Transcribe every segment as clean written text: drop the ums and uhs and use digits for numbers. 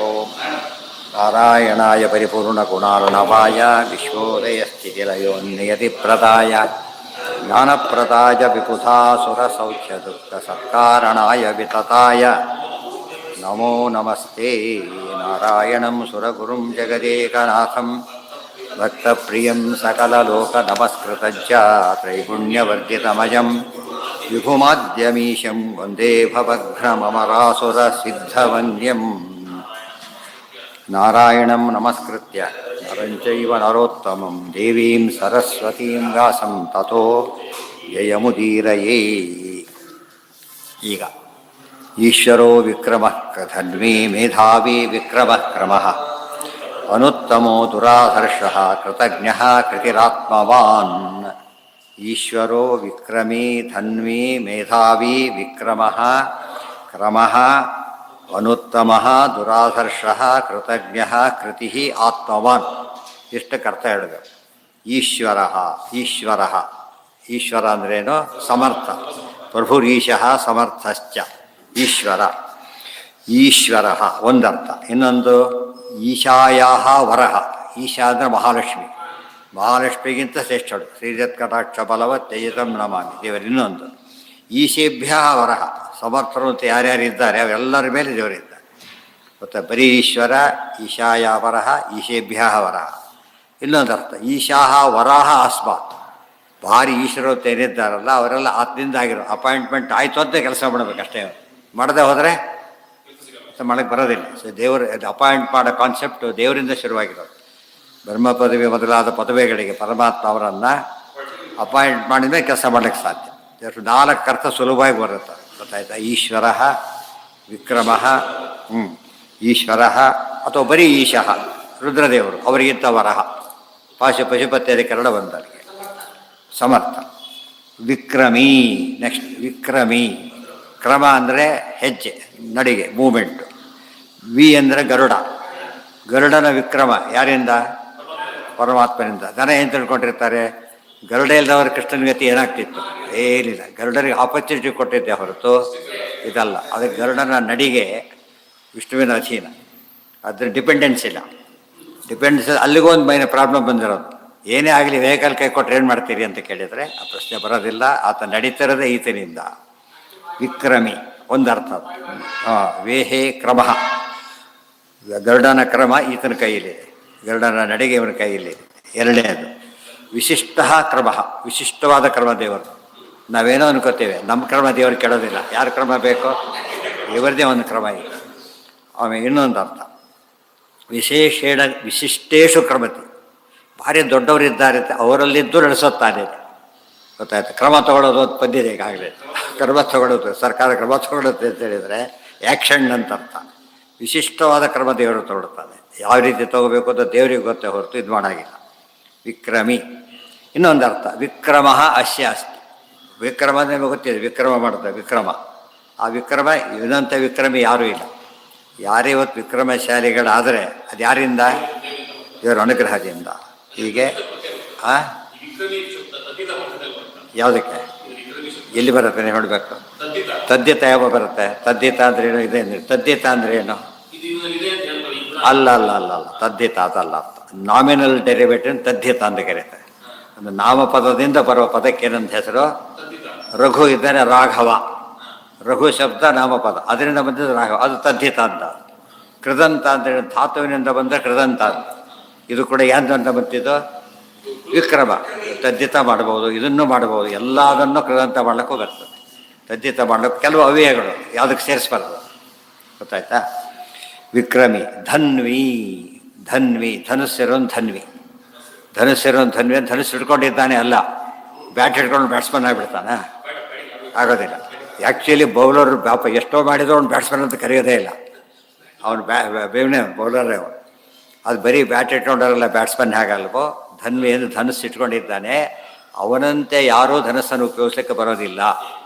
ಓಂ ನಾರಾಯಣಾಯ ಪರಿಪೂರ್ಣಗುಣಾರ್ಣವಾಯ ವಿಶ್ವೋದಯಸ್ಥಿತಿಲಯೋನ್ನಿಯತಿಪ್ರದಾಯ ಜ್ಞಾನಪ್ರದಾಯ ವಿಬುಧಾಸುರಸೌಖ್ಯದುಃಖಸತ್ಕಾರಣಾಯ ವಿತತಾಯ ನಮೋ ನಮಸ್ತೆ. ನಾರಾಯಣಂ ಸುರಗುರುಂ ಜಗದೇಕನಾಥಂ ಭಕ್ತಪ್ರಿಯಂ ಸಕಲಲೋಕನಮಸ್ಕೃತಜ್ಜ ತ್ರೈಗುಣ್ಯವರ್ಜಿತಮಜಂ ವಿಭುಮಾದ್ಯಮೀಶಂ ವಂದೇ ಭವಘ್ನಮರಾಸುರಸಿದ್ಧವನ್ಯಂ. ನಾರಾಯಣಂ ನಮಸ್ಕೃತ್ಯ ನರಂಚೈವ ನರೋತ್ತಮಂ ದೇವೀಂ ಸರಸ್ವತೀಂ ವ್ಯಾಸಂ ತತೋ ಜಯಮುದೀರಯೇ. ಈಗ ಈಶ್ವರೋ ವಿಕ್ರಮಃ ಧನ್ವೀ ಮೇಧಾವಿ ವಿಕ್ರಮಃ ಕ್ರಮಃ ಅನುತ್ತಮೋ ದುರಾಧರ್ಷಃ ಕೃತಜ್ಞಃ ಕೃತಿರಾತ್ಮವಾನ್. ಈಶ್ವರೋ ವಿಕ್ರಮೀ ಧನ್ವೀ ಮೇಧಾವಿ ವಿಕ್ರಮಃ ಕ್ರಮಃ ಅನುತ್ತಮಃ ದುರಾಧರ್ಷಃ ಕೃತಜ್ಞಃ ಕೃತಿ ಆತ್ಮವಾನ್. ಇಷ್ಟಕ್ಕೆ ಅರ್ಥ ಹೇಳಬೇಕು. ಈಶ್ವರಃ ಈಶ್ವರಃ ಈಶ್ವರ ಅಂದ್ರೇನು? ಸಮರ್ಥ. ಪ್ರಭುರೀಶಃ ಸಮರ್ಥಶ್ಚ ಈಶ್ವರ. ಈಶ್ವರಃ ಒಂದರ್ಥ. ಇನ್ನೊಂದು ಈಶಾಯಾಹ ವರಹ. ಈಶಾ ಅಂದರೆ ಮಹಾಲಕ್ಷ್ಮಿ. ಮಹಾಲಕ್ಷ್ಮಿಗಿಂತ ಶ್ರೇಷ್ಠಳು. ಶ್ರೀಜತ್ ಕಟಾಕ್ಷ ಬಲವತ್ ತೇಜತಂ ನಮಾಮಿ ದೇವರು. ಇನ್ನೊಂದು ಈಶೇಭ್ಯ ವರಹ. ಸಮರ್ಥರು ಅಂತ ಯಾರ್ಯಾರಿದ್ದಾರೆ ಅವರೆಲ್ಲರ ಮೇಲೆ ದೇವರಿದ್ದಾರೆ. ಮತ್ತು ಬರೀ ಈಶ್ವರ ಈಶಾಯ ವರಹ ಈಶೇಭ್ಯ ವರಹ. ಇನ್ನೊಂದು ಅರ್ಥ ಈಶಾಹ ವರಾಹ ಅಸ್ಮಾತ್. ಭಾರಿ ಈಶ್ವರ ಅಂತ ಏನಿದ್ದಾರಲ್ಲ ಅವರೆಲ್ಲ ಆತ್ಮದಿಂದ ಆಗಿರೋ ಅಪಾಯಿಂಟ್ಮೆಂಟ್ ಆಯಿತು ಅಂತ ಕೆಲಸ ಮಾಡಬೇಕಷ್ಟೇ. ಮಾಡದೆ ಹೋದರೆ ಮಾಡಕ್ಕೆ ಬರೋದಿಲ್ಲ. ಸೊ ದೇವರು ಅಪಾಯಿಂಟ್ ಮಾಡೋ ಕಾನ್ಸೆಪ್ಟು ದೇವರಿಂದ ಶುರುವಾಗಿರೋದು. ಬ್ರಹ್ಮ ಪದವಿ ಮೊದಲಾದ ಪದವಿಗಳಿಗೆ ಪರಮಾತ್ಮ ಅವರನ್ನು ಅಪಾಯಿಂಟ್ ಮಾಡಿದ ಮೇಲೆ ಕೆಲಸ ಮಾಡಲಿಕ್ಕೆ ಸಾಧ್ಯ. ನಾಲ್ಕು ಅರ್ಥ ಸುಲಭವಾಗಿ ಬರುತ್ತೆ. ಗೊತ್ತಾಯ್ತಾ? ಈಶ್ವರ ವಿಕ್ರಮ ಈಶ್ವರ ಅಥವಾ ಬರೀ ಈಶಃ ರುದ್ರದೇವರು ಅವರಿಗಿಂತ ವರಹ ಪಶುಪತ್ಯಾದಿ ಕನ್ನಡ ಬಂದಲ್ಲಿಗೆ ಸಮರ್ಥ. ವಿಕ್ರಮೀ ನೆಕ್ಸ್ಟ್ ವಿಕ್ರಮೀ. ಕ್ರಮ ಅಂದರೆ ಹೆಜ್ಜೆ ನಡಿಗೆ ಮೂಮೆಂಟು. ವಿ ಅಂದರೆ ಗರುಡ. ಗರುಡನ ವಿಕ್ರಮ ಯಾರಿಂದ? ಪರಮಾತ್ಮನಿಂದ. ಜನ ಏನು ತಿಳ್ಕೊಂಡಿರ್ತಾರೆ? ಗರುಡ ಇಲ್ಲದವರು ಕೃಷ್ಣನ ಗತಿ ಏನಾಗ್ತಿತ್ತು? ಏನಿಲ್ಲ. ಗರುಡನಿಗೆ ಆಪರ್ಚುನಿಟಿ ಕೊಟ್ಟಿದ್ದೆ ಹೊರತು ಇದಲ್ಲ. ಅದಕ್ಕೆ ಗರುಡನ ನಡಿಗೆ ವಿಷ್ಣುವಿನ ಅಧೀನ. ಅದ್ರ ಡಿಪೆಂಡೆನ್ಸ್ ಇಲ್ಲ. ಡಿಪೆಂಡೆನ್ಸ್ ಅಲ್ಲಿಗೂ ಒಂದು ಮೈನ ಪ್ರಾಬ್ಲಮ್ ಬಂದಿರೋದು. ಏನೇ ಆಗಲಿ ವೆಹಿಕಲ್ ಕೈ ಕೊಟ್ಟರೆ ಏನು ಮಾಡ್ತೀರಿ ಅಂತ ಕೇಳಿದರೆ ಆ ಪ್ರಶ್ನೆ ಬರೋದಿಲ್ಲ. ಆತ ನಡೀತಿರೋದೇ ಈತನಿಂದ. ವಿಕ್ರಮಿ ಒಂದರ್ಥ. ವೇಹೇ ಕ್ರಮ. ಗರುಡನ ಕ್ರಮ ಈತನ ಕೈಯಲ್ಲಿದೆ. ಗರುಡನ ನಡಿಗೆ ಇವನ ಕೈಯಲ್ಲಿದೆ. ಎರಡನೇದು ವಿಶಿಷ್ಟ ಕ್ರಮ. ವಿಶಿಷ್ಟವಾದ ಕ್ರಮ ದೇವರು. ನಾವೇನೋ ಅನ್ಕೋತೇವೆ ನಮ್ಮ ಕ್ರಮ ದೇವರು ಕೆಡೋದಿಲ್ಲ. ಯಾರ ಕ್ರಮ ಬೇಕೋ ಇವರದೇ ಒಂದು ಕ್ರಮ ಇದೆ. ಆಮೇಲೆ ಇನ್ನೊಂದು ಅರ್ಥ ವಿಶೇಷೇಣ ವಿಶಿಷ್ಟೇಶು ಕ್ರಮತಿ. ಭಾರಿ ದೊಡ್ಡವರಿದ್ದಾರೆ ಅವರಲ್ಲಿದ್ದು ನಡೆಸುತ್ತಾನೆ. ಗೊತ್ತಾಯ್ತು? ಕ್ರಮ ತಗೊಳ್ಳೋದು ಅಂತ ಬಂದಿದೆ ಈಗಾಗಲೇ. ಕ್ರಮ ತಗೊಳ್ಳೋದು ಸರ್ಕಾರ ಕ್ರಮ ತಗೊಳ್ಳುತ್ತೆ ಅಂತ ಹೇಳಿದರೆ ಆ್ಯಕ್ಷನ್ ಅಂತ ಅರ್ಥ. ವಿಶಿಷ್ಟವಾದ ಕ್ರಮ ದೇವರು ತಗೊಳ್ತಾನೆ. ಯಾವ ರೀತಿ ತಗೋಬೇಕು ಅಂತ ದೇವರಿಗೆ ಗೊತ್ತೇ ಹೊರತು ಇದು ಮಾಡಾಗಿಲ್ಲ. ವಿಕ್ರಮಿ. ಇನ್ನೊಂದು ಅರ್ಥ ವಿಕ್ರಮ ಅಸ್ಯ ಅಸ್ತಿ. ವಿಕ್ರಮ ನಿಮಗೆ ಗೊತ್ತಿದೆ. ವಿಕ್ರಮ ಮಾಡುತ್ತೆ ವಿಕ್ರಮ. ಆ ವಿಕ್ರಮ ಇವನಂಥ ವಿಕ್ರಮಿ ಯಾರೂ ಇಲ್ಲ. ಯಾರೇ ಇವತ್ತು ವಿಕ್ರಮಶಾಲಿಗಳಾದರೆ ಅದು ಯಾರಿಂದ? ಇವರ ಅನುಗ್ರಹದಿಂದ. ಹೀಗೆ ಯಾವುದಕ್ಕೆ ಎಲ್ಲಿ ಬರುತ್ತೆ ನೀವು ನೋಡಬೇಕು. ತದ್ದಿತ ಯಾವ ಬರುತ್ತೆ? ತದ್ದಿತ ಅಂದ್ರೆ ಏನು? ಇದೆ ತದ್ದಿತ ಅಂದರೆ ಏನು? ಅಲ್ಲ ಅಲ್ಲ ಅಲ್ಲ ಅಲ್ಲ ತದ್ದಿತ ಅದಲ್ಲ. ನಾಮಿನಲ್ ಡೆರಿವೇಟಿವ್ ತದ್ದಿತ ಅಂತ ಕರೀತಾರೆ. ಒಂದು ನಾಮಪದದಿಂದ ಬರುವ ಪದಕ್ಕೆ ಏನಂತ ಹೆಸರು? ರಘು ಇದ್ದರೆ ರಾಘವ. ರಘು ಶಬ್ದ ನಾಮಪದ, ಅದರಿಂದ ಬಂದಿದ್ದು ರಾಘವ. ಅದು ತದ್ದಿತ ಅಂತ. ಕೃದಂತ ಅಂದರೆ ಧಾತುವಿನಿಂದ ಬಂದರೆ ಕೃದಂತ ಅಂತ. ಇದು ಕೂಡ ಯಾಂತ ಬಂತಿದ್ದು ವಿಕ್ರಮ. ತದ್ದಿತ ಮಾಡ್ಬೋದು, ಇದನ್ನು ಮಾಡ್ಬೋದು. ಎಲ್ಲದನ್ನು ಕೃದಂತ ಮಾಡ್ಲಿಕ್ಕೂ ಬರ್ತದೆ. ತದ್ದಿತ ಮಾಡ್ಲಿಕ್ಕೆ ಕೆಲವು ಅವ್ಯಯಗಳು ಯಾವುದಕ್ಕೆ ಸೇರಿಸ್ಬಾರ್ದು. ಗೊತ್ತಾಯ್ತಾ? ವಿಕ್ರಮಿ. ಧನ್ವಿ. ಧನ್ವಿ ಧನುಸ್ಸಿರೋನ್ ಧನ್ವಿ. ಧನುಸ್ಸಿರೋನ್ ಧನ್ವಿ ಅಂತ ಧನುಸ್ಸು ಹಿಡ್ಕೊಂಡಿದ್ದಾನೆ ಅಲ್ಲ. ಬ್ಯಾಟ್ ಹಿಡ್ಕೊಂಡು ಬ್ಯಾಟ್ಸ್ಮನ್ ಆಗಿಬಿಡ್ತಾನೆ? ಆಗೋದಿಲ್ಲ. ಆ್ಯಕ್ಚುಲಿ ಬೌಲರ್ ಎಷ್ಟೋ ಮಾಡಿದ್ರು ಅವ್ನು ಬ್ಯಾಟ್ಸ್ಮನ್ ಅಂತ ಕರೆಯೋದೇ ಇಲ್ಲ. ಅವನು ಬೇವನೆ ಬೌಲರೇ ಅವನು. ಅದು ಬರೀ ಬ್ಯಾಟ್ ಇಟ್ಕೊಂಡವರೆಲ್ಲ ಬ್ಯಾಟ್ಸ್ಮನ್ ಹೇಗಲ್ವೋ ಧನ್ವಿ ಎಂದು ಧನುಸ್ಸು ಇಟ್ಕೊಂಡಿದ್ದಾನೆ. ಅವನಂತೆ ಯಾರೂ ಧನಸ್ಸನ್ನು ಉಪಯೋಗಿಸ್ಲಿಕ್ಕೆ ಬರೋದಿಲ್ಲ.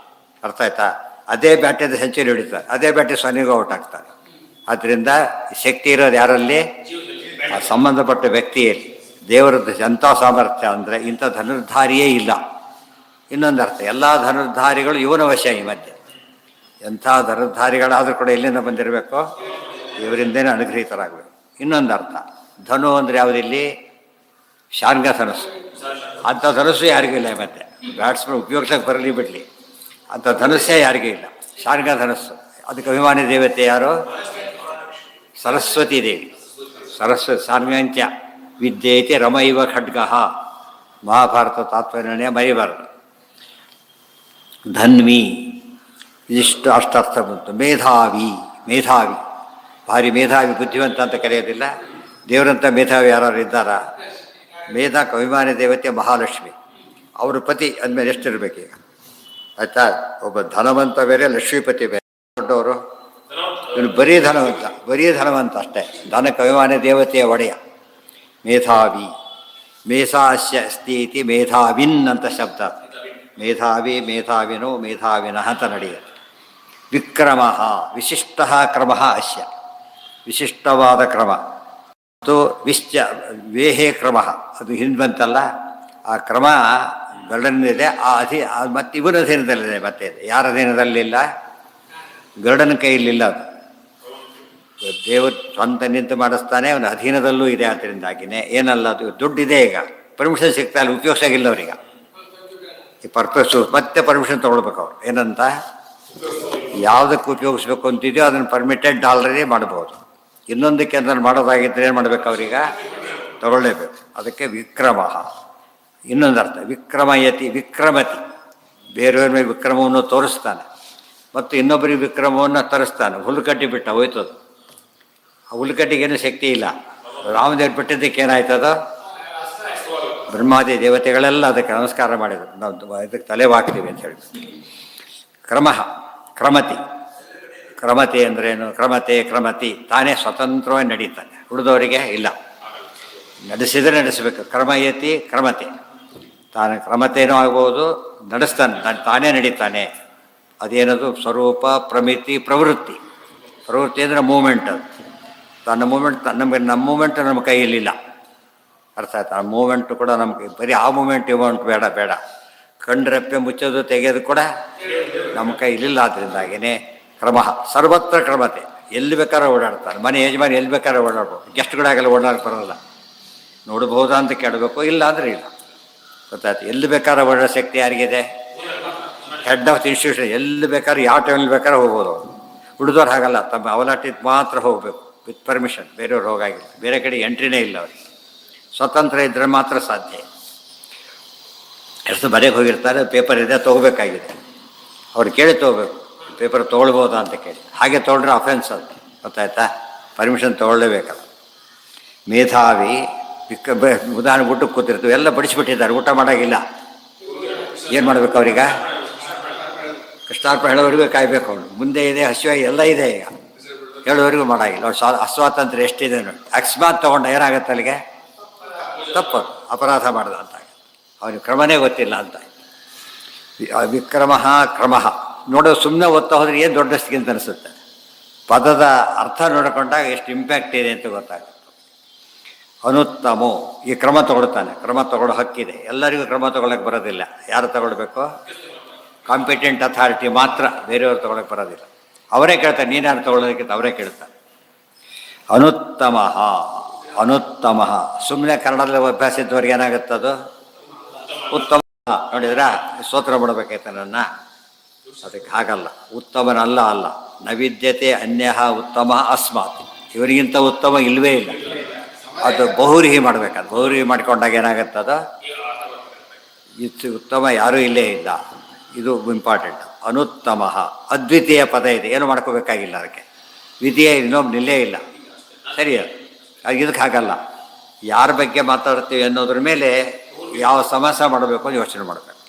ಅರ್ಥ ಆಯ್ತಾ? ಅದೇ ಬ್ಯಾಟಿಂದ ಸೆಂಚುರಿ ಹೊಡಿತಾರೆ, ಅದೇ ಬ್ಯಾಟಿ ಸೊನ್ನೆಗೂ ಔಟ್ ಆಗ್ತಾರೆ. ಆದ್ದರಿಂದ ಶಕ್ತಿ ಇರೋದು ಯಾರಲ್ಲಿ? ಆ ಸಂಬಂಧಪಟ್ಟ ವ್ಯಕ್ತಿಯಲ್ಲಿ. ದೇವರದ್ದು ಎಂಥ ಸಾಮರ್ಥ್ಯ ಅಂದರೆ ಇಂಥ ಧನುರ್ಧಾರಿಯೇ ಇಲ್ಲ. ಇನ್ನೊಂದು ಅರ್ಥ ಎಲ್ಲ ಧನುರ್ಧಾರಿಗಳು ಇವನ ವಶ. ಈ ಮಧ್ಯೆ ಎಂಥ ಧನುರ್ಧಾರಿಗಳಾದರೂ ಕೂಡ ಎಲ್ಲಿಂದ ಬಂದಿರಬೇಕು? ದೇವರಿಂದನೇ ಅನುಗ್ರಹಿತರಾಗಬೇಕು. ಇನ್ನೊಂದು ಅರ್ಥ, ಧನು ಅಂದರೆ ಯಾವುದಿಲ್ಲಿ? ಶಾರ್ಗ ಧನಸ್ಸು. ಅಂಥ ಧನಸ್ಸು ಯಾರಿಗೂ ಇಲ್ಲ. ಮತ್ತೆ ಬ್ಯಾಟ್ಸ್ಮನ್ ಉಪಯೋಗಿಸೋಕೆ ಬರಲಿ ಬಿಡಲಿ, ಅಂಥ ಧನಸ್ಸೇ ಯಾರಿಗೂ ಇಲ್ಲ. ಶಾರ್ಗ ಧನಸ್ಸು. ಅದಕ್ಕೆ ಅಭಿಮಾನಿ ದೇವತೆ ಯಾರು? ಸರಸ್ವತಿ ದೇವಿ. ಸರಸ್ವತಿ ಸಾಮ್ಯಾಂತ್ಯ ವಿದ್ಯೇತಿ ರಮೈವ ಖಡ್ಗ. ಮಹಾಭಾರತ ತಾತ್ಪರ್ಯ ಮರಿಬಾರದು. ಧನ್ವಿ ಇದಿಷ್ಟು ಅಷ್ಟರ್ಥ ಬಂತು. ಮೇಧಾವಿ, ಮೇಧಾವಿ ಭಾರಿ ಮೇಧಾವಿ, ಬುದ್ಧಿವಂತ ಅಂತ ಕರೆಯೋದಿಲ್ಲ. ದೇವರಂಥ ಮೇಧಾವಿ ಯಾರು ಇದ್ದಾರಾ? ಮೇಧಾಕ್ಕೆ ಅಭಿಮಾನಿ ದೇವತೆ ಮಹಾಲಕ್ಷ್ಮಿ. ಅವ್ರ ಪತಿ ಅಂದಮೇಲೆ ಎಷ್ಟಿರ್ಬೇಕೀಗ? ಆಯ್ತಾ? ಒಬ್ಬ ಧನವಂತ ಬೇರೆ, ಲಕ್ಷ್ಮೀಪತಿ ಬೇರೆ. ದೊಡ್ಡವರು ಇವನು ಬರೀ ಧನವಂತ, ಬರೀ ಧನವಂತ ಅಷ್ಟೇ. ಧನಕ್ಕೆ ಅಭಿಮಾನಿ ದೇವತೆಯ ಒಡೆಯ. ಮೇಧಾವಿ. ಮೇಧಾಸ್ಯ ಅಸ್ತಿ ಇತಿ ಮೇಧಾವಿನ್ ಅಂತ ಶಬ್ದ. ಮೇಧಾವಿ, ಮೇಧಾವಿನೋ, ಮೇಧಾವಿನಃ ಅಂತ ನಡೆಯುತ್ತೆ. ವಿಕ್ರಮ, ವಿಶಿಷ್ಟ ಕ್ರಮ ಅಸ್ಯ, ವಿಶಿಷ್ಟವಾದ ಕ್ರಮ. ಮತ್ತು ವೇಹೇ ಕ್ರಮ, ಅದು ಹಿಂದೆ ಬಂತಲ್ಲ, ಆ ಕ್ರಮ ಗರುಡನಿದೆ. ಮತ್ತು ಇವನ ಅಧೀನದಲ್ಲಿದೆ. ಮತ್ತೆ ಯಾರ ಅಧೀನದಲ್ಲಿಲ್ಲ? ಗರುಡನ ಕೈಯಲ್ಲಿಲ್ಲ. ಅದು ದೇವರು ಸ್ವಂತ ನಿಂತು ಮಾಡಿಸ್ತಾನೆ, ಅವನ ಅಧೀನದಲ್ಲೂ ಇದೆ. ಅದರಿಂದಾಗಿನೇ ಏನಲ್ಲ, ಅದು ದುಡ್ಡಿದೆ. ಈಗ ಪರ್ಮಿಷನ್ ಸಿಗ್ತಾ ಇಲ್ಲ, ಉಪಯೋಗಿಸಾಗಿಲ್ಲ ಅವ್ರಿಗೆ. ಈ ಪರ್ಪಸ್ಸು ಮತ್ತೆ ಪರ್ಮಿಷನ್ ತೊಗೊಳ್ಬೇಕು ಅವ್ರು. ಏನಂತ, ಯಾವುದಕ್ಕೆ ಉಪಯೋಗಿಸ್ಬೇಕು ಅಂತಿದೆಯೋ ಅದನ್ನು ಪರ್ಮಿಟೆಡ್ ಆಲ್ರೆಡಿ ಮಾಡ್ಬೋದು. ಇನ್ನೊಂದಕ್ಕೆ ಅದನ್ನು ಮಾಡೋದಾಗಿದ್ದರೆ ಏನು ಮಾಡಬೇಕು? ಅವ್ರೀಗ ತಗೊಳ್ಳೇಬೇಕು. ಅದಕ್ಕೆ ವಿಕ್ರಮ. ಇನ್ನೊಂದು ಅರ್ಥ ವಿಕ್ರಮಯತಿ, ವಿಕ್ರಮತಿ. ಬೇರೆಯವ್ರ ಮೇಲೆ ವಿಕ್ರಮವನ್ನು ತೋರಿಸ್ತಾನೆ ಮತ್ತು ಇನ್ನೊಬ್ಬರಿಗೆ ವಿಕ್ರಮವನ್ನು ತರಿಸ್ತಾನೆ. ಹುಲ್ಲುಕಟ್ಟಿ ಬಿಟ್ಟ ಹೋಯ್ತದು. ಆ ಹುಲ್ಲುಕಟ್ಟಿಗೇನು ಶಕ್ತಿ ಇಲ್ಲ. ರಾಮದೇವ್ರು ಬಿಟ್ಟಿದ್ದಕ್ಕೆ ಏನಾಯ್ತದ? ಬ್ರಹ್ಮಾದಿ ದೇವತೆಗಳೆಲ್ಲ ಅದಕ್ಕೆ ನಮಸ್ಕಾರ ಮಾಡಿದರು. ನಾವು ಇದಕ್ಕೆ ತಲೆ ಹಾಕ್ತೀವಿ ಅಂತ ಹೇಳಿ. ಕ್ರಮ, ಕ್ರಮತಿ. ಕ್ರಮತೆ ಅಂದ್ರೇನು? ಕ್ರಮತೆ, ಕ್ರಮತಿ. ತಾನೇ ಸ್ವತಂತ್ರವಾಗಿ ನಡೀತಾನೆ, ಉಳಿದವರಿಗೆ ಇಲ್ಲ. ನಡೆಸಿದರೆ ನಡೆಸಬೇಕು. ಕ್ರಮಯತಿ, ಕ್ರಮತೆ. ತಾನು ಕ್ರಮತೇನೂ ಆಗ್ಬೋದು, ನಡೆಸ್ತಾನೆ, ತಾನೇ ನಡೀತಾನೆ. ಅದೇನದು? ಸ್ವರೂಪ, ಪ್ರಮಿತಿ, ಪ್ರವೃತ್ತಿ. ಪ್ರವೃತ್ತಿ ಅಂದರೆ ಮೂಮೆಂಟ್. ಅದು ತನ್ನ ಮೂಮೆಂಟ್ ನಮಗೆ, ನಮ್ಮ ಮೂಮೆಂಟ್ ನಮ್ಮ ಕೈಯಲ್ಲಿಲ್ಲ. ಅರ್ಥ ಆಯ್ತು? ಆ ಮೂಮೆಂಟು ಕೂಡ ನಮಗೆ ಬರೀ ಆ ಮೂಮೆಂಟ್ ಇಮೌಂಟ್ ಬೇಡ ಬೇಡ. ಕಣ್ರೆಪ್ಪೆ ಮುಚ್ಚೋದು ತೆಗೆಯೋದು ಕೂಡ ನಮ್ಮ ಕೈಲಿಲ್ಲ. ಆದ್ದರಿಂದಾಗೇ ಕ್ರಮ. ಸರ್ವತ್ರ ಕ್ರಮತೆ. ಎಲ್ಲಿ ಬೇಕಾದ್ರೆ ಓಡಾಡ್ತಾರೆ. ಮನೆ ಯಜಮಾನಿ ಎಲ್ಲಿ ಬೇಕಾದ್ರೆ ಓಡಾಡ್ಬೋದು. ಗೆಸ್ಟ್ಗಳಾಗೆಲ್ಲ ಓಡಾಡಕ್ಕೆ ಬರೋಲ್ಲ. ನೋಡ್ಬೋದಾ ಅಂತ ಕೇಳಬೇಕು, ಇಲ್ಲ ಅಂದರೆ ಇಲ್ಲ. ಗೊತ್ತಾಯ್ತು? ಎಲ್ಲಿ ಬೇಕಾದ್ರೆ ಓಡಾಡೋ ಶಕ್ತಿ ಯಾರಿಗಿದೆ? Head of the institution. ಎಲ್ಲಿ ಬೇಕಾದ್ರೆ ಯಾವ ಟೈಮಲ್ಲಿ ಬೇಕಾದ್ರೆ ಹೋಗ್ಬೋದು. ಉಳಿದವ್ರು ಹಾಗಲ್ಲ, ತಮ್ಮ ಅವಲಾಟಿಗೆ ಮಾತ್ರ ಹೋಗಬೇಕು ವಿತ್ ಪರ್ಮಿಷನ್. ಬೇರೆಯವ್ರು ಹೋಗಾಗಿಲ್ಲ, ಬೇರೆ ಕಡೆ ಎಂಟ್ರಿನೇ ಇಲ್ಲ ಅವ್ರಿಗೆ. ಸ್ವತಂತ್ರ ಇದ್ದರೆ ಮಾತ್ರ ಸಾಧ್ಯ. ಎಷ್ಟು ಬರೆಗೆ ಹೋಗಿರ್ತಾರೆ, ಪೇಪರ್ ಇದೆ ತೊಗೋಬೇಕಾಗಿದೆ, ಅವ್ರು ಕೇಳಿ ತೊಗೋಬೇಕು. ಪೇಪರ್ ತೊಗೊಳ್ಬೋದಾ ಅಂತ ಕೇಳಿ. ಹಾಗೆ ತೊಗೊಂಡ್ರೆ ಅಫೆನ್ಸ್ ಅದು. ಗೊತ್ತಾಯ್ತಾ? ಪರ್ಮಿಷನ್ ತೊಗೊಳ್ಳೇಬೇಕಲ್ಲ. ಮೇಧಾವಿ. ಉದಾಹರಣೆ ಊಟಕ್ಕೆ ಕೂತಿರ್ತೀವಿ, ಎಲ್ಲ ಬಡಿಸಿಬಿಟ್ಟಿದ್ದಾರೆ, ಊಟ ಮಾಡೋಂಗಿಲ್ಲ. ಏನು ಮಾಡಬೇಕು ಅವ್ರೀಗ? ಕೃಷ್ಣಾರ್ಪ ಹೇಳೋವರೆಗೂ ಕಾಯಬೇಕು. ಅವನು ಮುಂದೆ ಇದೆ, ಹಸಿವಾಗಿ ಎಲ್ಲ ಇದೆ. ಈಗ ಹೇಳೋವರೆಗೂ ಮಾಡೋಂಗಿಲ್ಲ. ಅವ್ರು ಅಸ್ವಾತಂತ್ರ್ಯ ಎಷ್ಟಿದೆ ನೋಡಿ. ಅಕಸ್ಮಾತ್ ತೊಗೊಂಡ ಏನಾಗುತ್ತೆ ಅಲ್ಲಿಗೆ? ತಪ್ಪದು, ಅಪರಾಧ ಮಾಡ್ದ ಅಂತ. ಅವನಿಗೆ ಕ್ರಮನೇ ಗೊತ್ತಿಲ್ಲ ಅಂತ. ವಿಕ್ರಮ, ಕ್ರಮ. ನೋಡೋ ಸುಮ್ಮನೆ ಓದ್ತಾ ಹೋದ್ರೆ ಏನು ದೊಡ್ಡಸ್ತಿಗಿಂತ ಅನಿಸುತ್ತೆ. ಪದದ ಅರ್ಥ ನೋಡಿಕೊಂಡಾಗ ಎಷ್ಟು ಇಂಪ್ಯಾಕ್ಟ್ ಇದೆ ಅಂತ ಗೊತ್ತಾಗುತ್ತೆ. ಅನುತ್ತಮೋ. ಈ ಕ್ರಮ ತಗೊಳ್ತಾನೆ. ಕ್ರಮ ತಗೊಳ್ಳೋ ಹಕ್ಕಿದೆ. ಎಲ್ಲರಿಗೂ ಕ್ರಮ ತಗೊಳ್ಳೋಕೆ ಬರೋದಿಲ್ಲ. ಯಾರು ತಗೊಳ್ಬೇಕು? ಕಾಂಪಿಟೆಂಟ್ ಅಥಾರಿಟಿ ಮಾತ್ರ. ಬೇರೆಯವರು ತೊಗೊಳಕ್ಕೆ ಬರೋದಿಲ್ಲ. ಅವರೇ ಕೇಳ್ತಾರೆ, ನೀನು ಯಾರು ತೊಗೊಳ್ಳೋದಕ್ಕಿಂತ ಅವರೇ ಕೇಳ್ತಾರೆ. ಅನುತ್ತಮ, ಅನುತ್ತಮ. ಸುಮ್ಮನೆ ಕನ್ನಡದಲ್ಲಿ ಅಭ್ಯಾಸ ಇದ್ದವ್ರಿಗೆ ಏನಾಗುತ್ತದು? ಉತ್ತಮ. ನೋಡಿದ್ರಾ? ಸ್ತೋತ್ರ ಮಾಡಬೇಕಾಯ್ತು ನನ್ನ. ಅದಕ್ಕೆ ಹಾಗಲ್ಲ. ಉತ್ತಮನಲ್ಲ. ಅಲ್ಲ ನವಿದ್ಯತೆ ಅನ್ಯಃ ಉತ್ತಮ ಅಸ್ಮಾತ್. ಇವರಿಗಿಂತ ಉತ್ತಮ ಇಲ್ಲವೇ ಇಲ್ಲ. ಅದು ಬಹುರಿಹಿ ಮಾಡಬೇಕಾದ. ಬಹುರಿಹಿ ಮಾಡಿಕೊಂಡಾಗ ಏನಾಗುತ್ತದ? ಇದು ಉತ್ತಮ ಯಾರೂ ಇಲ್ಲೇ ಇಲ್ಲ. ಇದು ಇಂಪಾರ್ಟೆಂಟ್. ಅನುತ್ತಮ. ಅದ್ವಿತೀಯ ಪದ ಇದೆ, ಏನು ಮಾಡ್ಕೋಬೇಕಾಗಿಲ್ಲ. ಅದಕ್ಕೆ ದ್ವಿತೀಯ ಇನ್ನೊಬ್ಬ ನಿಲ್ಲೇ ಇಲ್ಲ. ಸರಿ, ಅದು ಇದಕ್ಕೆ ಹಾಗಲ್ಲ. ಯಾರ ಬಗ್ಗೆ ಮಾತಾಡ್ತೀವಿ ಅನ್ನೋದ್ರ ಮೇಲೆ ಯಾವ ಸಮಾಸ ಮಾಡಬೇಕು ಅಂತ ಯೋಚನೆ ಮಾಡಬೇಕು.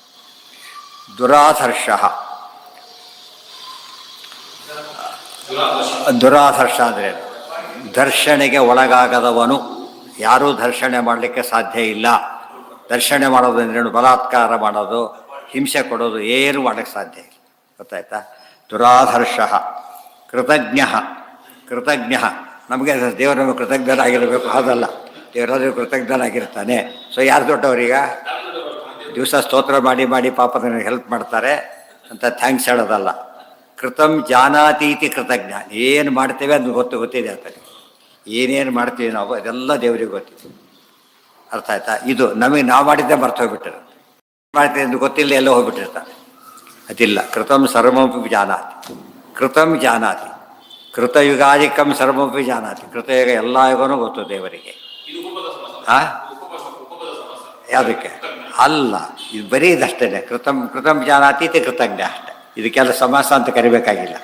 ದುರಾಧರ್ಷ. ದುರಾಧರ್ಷ ಅಂದರೆ ದರ್ಶನೆಗೆ ಒಳಗಾಗದವನು. ಯಾರೂ ದರ್ಶನೆ ಮಾಡಲಿಕ್ಕೆ ಸಾಧ್ಯ ಇಲ್ಲ. ದರ್ಶನೆ ಮಾಡೋದು ಅಂದ್ರೇನು? ಬಲಾತ್ಕಾರ ಮಾಡೋದು, ಹಿಂಸೆ ಕೊಡೋದು, ಏನು ಮಾಡೋಕ್ಕೆ ಸಾಧ್ಯ ಇಲ್ಲ. ಗೊತ್ತಾಯ್ತಾ? ದುರಾಧರ್ಷ. ಕೃತಜ್ಞ. ಕೃತಜ್ಞ. ನಮಗೆ ದೇವರು ನಮಗೆ ಕೃತಜ್ಞನಾಗಿರಬೇಕು ಅದಲ್ಲ. ದೇವರಾದರೂ ಕೃತಜ್ಞನಾಗಿರ್ತಾನೆ. ಸೊ ಯಾರು ದೊಡ್ಡವರೀಗ? ದಿವಸ ಸ್ತೋತ್ರ ಮಾಡಿ ಮಾಡಿ ಪಾಪ ನನಗೆ ಹೆಲ್ಪ್ ಮಾಡ್ತಾರೆ ಅಂತ ಥ್ಯಾಂಕ್ಸ್ ಹೇಳೋದಲ್ಲ. ಕೃತಂ ಜಾನಾತೀತಿ ಕೃತಜ್ಞ. ಏನು ಮಾಡ್ತೇವೆ ಅದು ಗೊತ್ತಿದೆ ಆತನಿಗೆ. ಏನೇನು ಮಾಡ್ತೀವಿ ನಾವು ಅದೆಲ್ಲ ದೇವರಿಗೆ ಗೊತ್ತಿದೆ. ಅರ್ಥ ಆಯ್ತಾ? ಇದು ನಮಗೆ ನಾವು ಮಾಡಿದ್ದೆ ಮರ್ತು ಹೋಗ್ಬಿಟ್ಟಿರೋದು. ಮಾಡ್ತೀವಿ ಅಂತ ಗೊತ್ತಿಲ್ಲ, ಎಲ್ಲೋ ಹೋಗ್ಬಿಟ್ಟಿರ್ತಾನೆ. ಅದಿಲ್ಲ. ಕೃತಂ ಸರ್ವಮಪಿ ಜಾನಾತಿ, ಕೃತಂ ಜಾನಾತಿ, ಕೃತಯುಗಾದಿಕಂ ಸರ್ವಮಪಿ ಜಾನಾತಿ. ಕೃತಯುಗ ಎಲ್ಲ ಯುಗನೂ ಗೊತ್ತು ದೇವರಿಗೆ. ಯಾವುದಕ್ಕೆ ಅಲ್ಲ, ಇದು ಬರೀ ಇದಷ್ಟೇ. ಕೃತಂ ಕೃತಂ ಜಾನಾತಿ ಕೃತಜ್ಞ ಅಷ್ಟೇ. ಇದಕ್ಕೆಲ್ಲ ಸಮಾಸ ಅಂತ ಕರಿಬೇಕಾಗಿಲ್ಲ.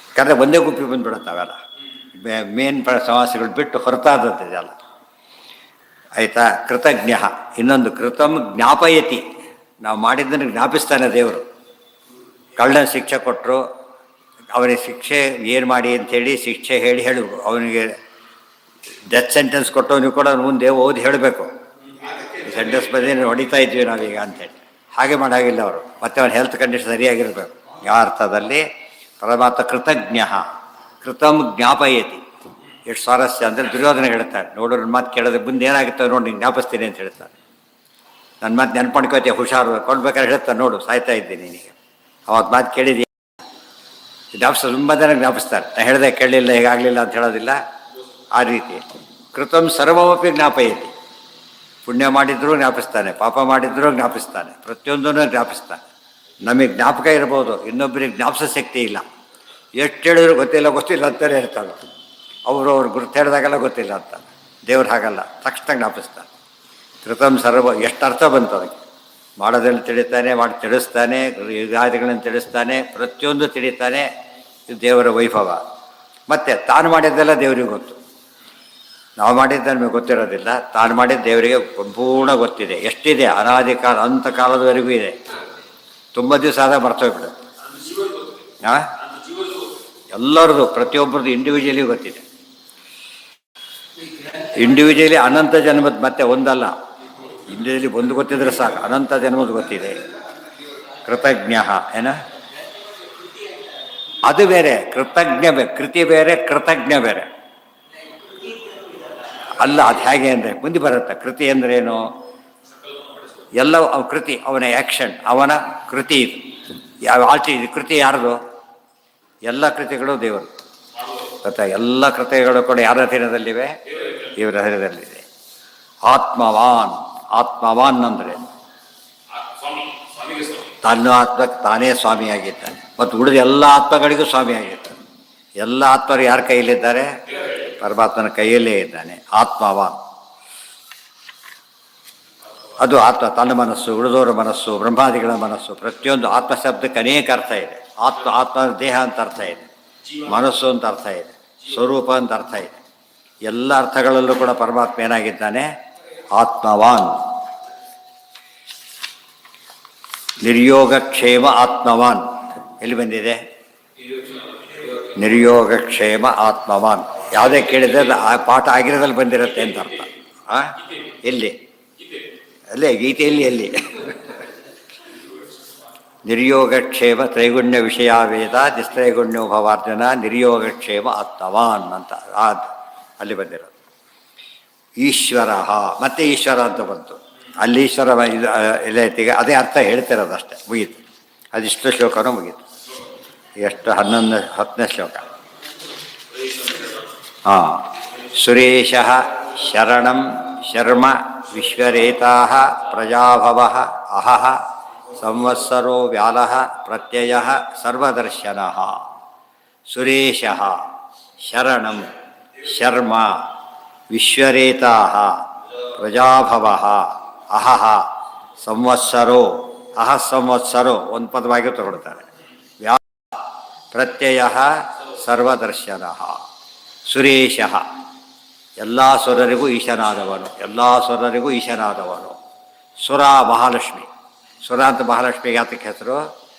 ಯಾಕಂದರೆ ಒಂದೇ ಗುಂಪಿಗೆ ಬಂದುಬಿಡುತ್ತೆ ಅವೆಲ್ಲ. ಮೇನ್ ಸಮಾಸಗಳು ಬಿಟ್ಟು ಹೊರತಾದದ್ದೆಲ್ಲ. ಆಯಿತಾ? ಕೃತಜ್ಞ. ಇನ್ನೊಂದು ಕೃತಂ ಜ್ಞಾಪಯತಿ, ನಾವು ಮಾಡಿದ್ದನ್ನು ಜ್ಞಾಪಿಸ್ತಾನೆ ದೇವರು. ಕಳ್ಳನ ಶಿಕ್ಷೆ ಕೊಟ್ಟರು, ಅವನಿಗೆ ಶಿಕ್ಷೆ ಏನು ಮಾಡಿ ಅಂಥೇಳಿ ಶಿಕ್ಷೆ ಹೇಳು. ಅವನಿಗೆ ಡೆತ್ ಸೆಂಟೆನ್ಸ್ ಕೊಟ್ಟವನಿಗೆ ಕೂಡ ಮುಂದೆ ಓದಿ ಹೇಳಬೇಕು, ಸೆಂಟೆನ್ಸ್ ಬಂದು ಹೊಡಿತಾ ಇದ್ವಿ ನಾವೀಗ ಅಂಥೇಳಿ. ಹಾಗೆ ಮಾಡಾಗಿಲ್ಲ ಅವರು. ಮತ್ತು ಅವನ ಹೆಲ್ತ್ ಕಂಡೀಷನ್ ಸರಿಯಾಗಿರಬೇಕು. ಯಾವ ಅರ್ಥದಲ್ಲಿ ಪರಮಾತ್ಮ ಕೃತಜ್ಞ. ಕೃತಂ ಜ್ಞಾಪಯತಿ. ಎಷ್ಟು ಸ್ವಾರಸ್ಯ ಅಂದರೆ ದುರ್ಯೋಧನ ಹೇಳ್ತಾರೆ, ನೋಡು ನನ್ನ ಮಾತು ಕೇಳೋದು ಮುಂದೆ ಏನಾಗುತ್ತೆ ನೋಡಿ ನಿಂಗೆ ಜ್ಞಾಪಿಸ್ತೀನಿ ಅಂತ ಹೇಳ್ತಾರೆ. ನನ್ನ ಮಾತು ನೆನ್ಪಣ್ಕೋತೀಯ ಹುಷಾರು ಕೊಡ್ಬೇಕಾದ್ರೆ ಹೇಳ್ತಾನೆ, ನೋಡು ಸಾಯ್ತಾ ಇದ್ದೀನಿ ನಿನಗೆ, ಅವತ್ತು ಮಾತು ಕೇಳಿದೀಯ. ತುಂಬ ಜನ ಜ್ಞಾಪಿಸ್ತಾರೆ. ನಾನು ಹೇಳಿದೆ ಕೇಳಲಿಲ್ಲ, ಹೀಗಾಗಲಿಲ್ಲ ಅಂತ ಹೇಳೋದಿಲ್ಲ. ಆ ರೀತಿ ಕೃತಂ ಸರ್ವಮಪಿ ಜ್ಞಾಪಯತಿ. ಪುಣ್ಯ ಮಾಡಿದ್ರೂ ಜ್ಞಾಪಿಸ್ತಾನೆ, ಪಾಪ ಮಾಡಿದ್ರೂ ಜ್ಞಾಪಿಸ್ತಾನೆ, ಪ್ರತಿಯೊಂದನ್ನು ಜ್ಞಾಪಿಸ್ತಾನೆ. ನಮಗೆ ಜ್ಞಾಪಕ ಇರ್ಬೋದು, ಇನ್ನೊಬ್ಬರಿಗೆ ಜ್ಞಾಪಿಸೋ ಶಕ್ತಿ ಇಲ್ಲ. ಎಷ್ಟು ಹೇಳಿದ್ರು ಗೊತ್ತಿಲ್ಲ ಅಂತಾನೆ ಹೇಳ್ತಾರೆ. ಅವ್ರು ಗುರುತು ಹೇಳಿದಾಗೆಲ್ಲ ಗೊತ್ತಿಲ್ಲ ಅಂತ. ದೇವ್ರು ಹಾಗಲ್ಲ, ತಕ್ಷಣ ಜ್ಞಾಪಿಸ್ತಾನೆ. ಕೃತಂ ಸರ್ವ ಎಷ್ಟು ಅರ್ಥ ಬಂತು ಅದಕ್ಕೆ. ಮಾಡೋದನ್ನು ತಿಳಿತಾನೆ, ಮಾಡಿ ತಿಳಿಸ್ತಾನೆ, ಯುಗಾದಿಗಳನ್ನು ತಿಳಿಸ್ತಾನೆ, ಪ್ರತಿಯೊಂದು ತಿಳಿತಾನೆ. ಇದು ದೇವರ ವೈಭವ. ಮತ್ತು ತಾನು ಮಾಡಿದ್ದೆಲ್ಲ ದೇವರಿಗೆ ಗೊತ್ತು. ನಾವು ಮಾಡಿದ್ದು ನಮಗೆ ಗೊತ್ತಿರೋದಿಲ್ಲ, ತಾನು ಮಾಡಿದ್ದು ದೇವರಿಗೆ ಸಂಪೂರ್ಣ ಗೊತ್ತಿದೆ. ಎಷ್ಟಿದೆ, ಅನಾದಿ ಕಾಲ ಅಂಥ ಕಾಲದವರೆಗೂ ಇದೆ. ತುಂಬ ದಿವಸ ಆದಾಗ ಮರ್ತೋಗ್ಬಿಡುತ್ತೆ. ಎಲ್ಲರದು ಪ್ರತಿಯೊಬ್ಬರದ್ದು ಇಂಡಿವಿಜುವಲಿ ಗೊತ್ತಿದೆ. ಇಂಡಿವಿಜುವಲಿ ಅನಂತ ಜನ್ಮದ, ಮತ್ತೆ ಒಂದಲ್ಲ, ಇಂಡಿವಿಜುವಲಿ ಒಂದು ಗೊತ್ತಿದ್ರೆ ಸಾಕು, ಅನಂತ ಜನ್ಮದ ಗೊತ್ತಿದೆ. ಕೃತಜ್ಞ ಏನ ಅದು ಬೇರೆ, ಕೃತಜ್ಞ ಬೇರೆ, ಕೃತಿ ಬೇರೆ, ಕೃತಜ್ಞ ಬೇರೆ ಅಲ್ಲ. ಅದು ಹೇಗೆ ಅಂದರೆ ಮುಂದೆ ಬರುತ್ತೆ. ಕೃತಿ ಅಂದ್ರೇನು? ಎಲ್ಲ ಕೃತಿ ಅವನ ಆ್ಯಕ್ಷನ್, ಅವನ ಕೃತಿ. ಇದು ಯಾವ ಇದು ಕೃತಿ ಯಾರ್ದು? ಎಲ್ಲ ಕೃತಿಗಳು ದೇವರು ಗೊತ್ತಾ. ಎಲ್ಲ ಕೃತಿಗಳು ಕೂಡ ಯಾರ ಹತ್ತಿರದಲ್ಲಿವೆ? ಇವರ ಹತ್ತಿರದಲ್ಲಿದೆ. ಆತ್ಮವಾನ್ ಅಂದರೆ ತನ್ನ ಆತ್ಮಕ್ಕೆ ತಾನೇ ಸ್ವಾಮಿಯಾಗಿದ್ದಾನೆ, ಮತ್ತು ಉಳಿದ ಎಲ್ಲ ಆತ್ಮಗಳಿಗೂ ಸ್ವಾಮಿಯಾಗಿದ್ದಾನೆ. ಎಲ್ಲ ಆತ್ಮರು ಯಾರ ಕೈಯಲ್ಲಿದ್ದಾರೆ? ಪರಮಾತ್ಮನ ಕೈಯಲ್ಲೇ ಇದ್ದಾನೆ. ಆತ್ಮವಾನ್ ಅದು ಆತ್ಮ. ತನ್ನ ಮನಸ್ಸು, ಉಳಿದವರ ಮನಸ್ಸು, ಬ್ರಹ್ಮಾದಿಗಳ ಮನಸ್ಸು, ಪ್ರತಿಯೊಂದು ಆತ್ಮ ಶಬ್ದಕ್ಕೆ ಅನೇಕ ಅರ್ಥ ಇದೆ. ಆತ್ಮ ದೇಹ ಅಂತ ಅರ್ಥ ಇದೆ, ಮನಸ್ಸು ಅಂತ ಅರ್ಥ ಇದೆ, ಸ್ವರೂಪ ಅಂತ ಅರ್ಥ ಇದೆ. ಎಲ್ಲ ಅರ್ಥಗಳಲ್ಲೂ ಕೂಡ ಪರಮಾತ್ಮ ಏನಾಗಿದ್ದಾನೆ? ಆತ್ಮವಾನ್. ನಿರ್ಯೋಗಕ್ಷೇಮ ಆತ್ಮವಾನ್ ಎಲ್ಲಿ ಬಂದಿದೆ? ನಿರ್ಯೋಗಕ್ಷೇಮ ಆತ್ಮವಾನ್. ಯಾವುದೇ ಕೇಳಿದ್ರೆ ಆ ಪಾಠ ಆಗಿರೋದಲ್ಲಿ ಬಂದಿರುತ್ತೆ ಅಂತ ಅರ್ಥ. ಎಲ್ಲಿ? ಅಲ್ಲೇ ಗೀತೆಯಲ್ಲಿ ಎಲ್ಲಿ? ನಿರ್ಯೋಗಕ್ಷೇಮ ತ್ರೈಗುಣ್ಯ ವಿಷಯ ವೇದ ನಿಸ್ತ್ರೈಗುಣ್ಯೋ ಭವಾರ್ಜುನ ನಿರ್ಯೋಗಕ್ಷೇಮ ಆತ್ಮವಾನ್ ಅಂತ ಅಲ್ಲಿ ಬಂದಿರೋದು. ಈಶ್ವರ, ಮತ್ತೆ ಈಶ್ವರ ಅಂತ ಬಂತು. ಅಲ್ಲಿ ಈಶ್ವರ ಎಲ್ಲೈತಿಗೆ ಅದೇ ಅರ್ಥ ಹೇಳ್ತಿರೋದು ಅಷ್ಟೇ, ಮುಗೀತು. ಅದಿಷ್ಟು ಶ್ಲೋಕನೂ ಮುಗೀತು. ಎಷ್ಟು? 10ನೇ ಶ್ಲೋಕ. ಸುರೇಶ ಶರಣಂ ಶರ್ಮ ವಿಶ್ವರೇತಾ ಪ್ರಜಾಭವ ಅಹಃ ಸಂವತ್ಸರೋ ವ್ಯಾಲಃ ಪ್ರತ್ಯಯ ಸರ್ವದರ್ಶನ. ಸುರೇಶ ಶರಣಂ ಶರ್ಮ ವಿಶ್ವರೇತಾ ಪ್ರಜಾಭವ ಅಹಃ ಸಂವತ್ಸರೋ. ಸಂವತ್ಸರೋ ಒಂದು ಪದವಾಗಿ ತಗೊಳ್ತಾರೆ. ಪ್ರತ್ಯಯ ಸರ್ವದರ್ಶನ. ಸುರೇಶ ಎಲ್ಲ ಸ್ವರರಿಗೂ ಈಶನಾದವನು, ಎಲ್ಲ ಸ್ವರರಿಗೂ ಈಶನಾದವನು. ಸುರ ಮಹಾಲಕ್ಷ್ಮಿ. ಸುರ ಅಂತ ಮಹಾಲಕ್ಷ್ಮಿಗೆ ಯಾತಕ್ಕೆ ಹೆಸರು?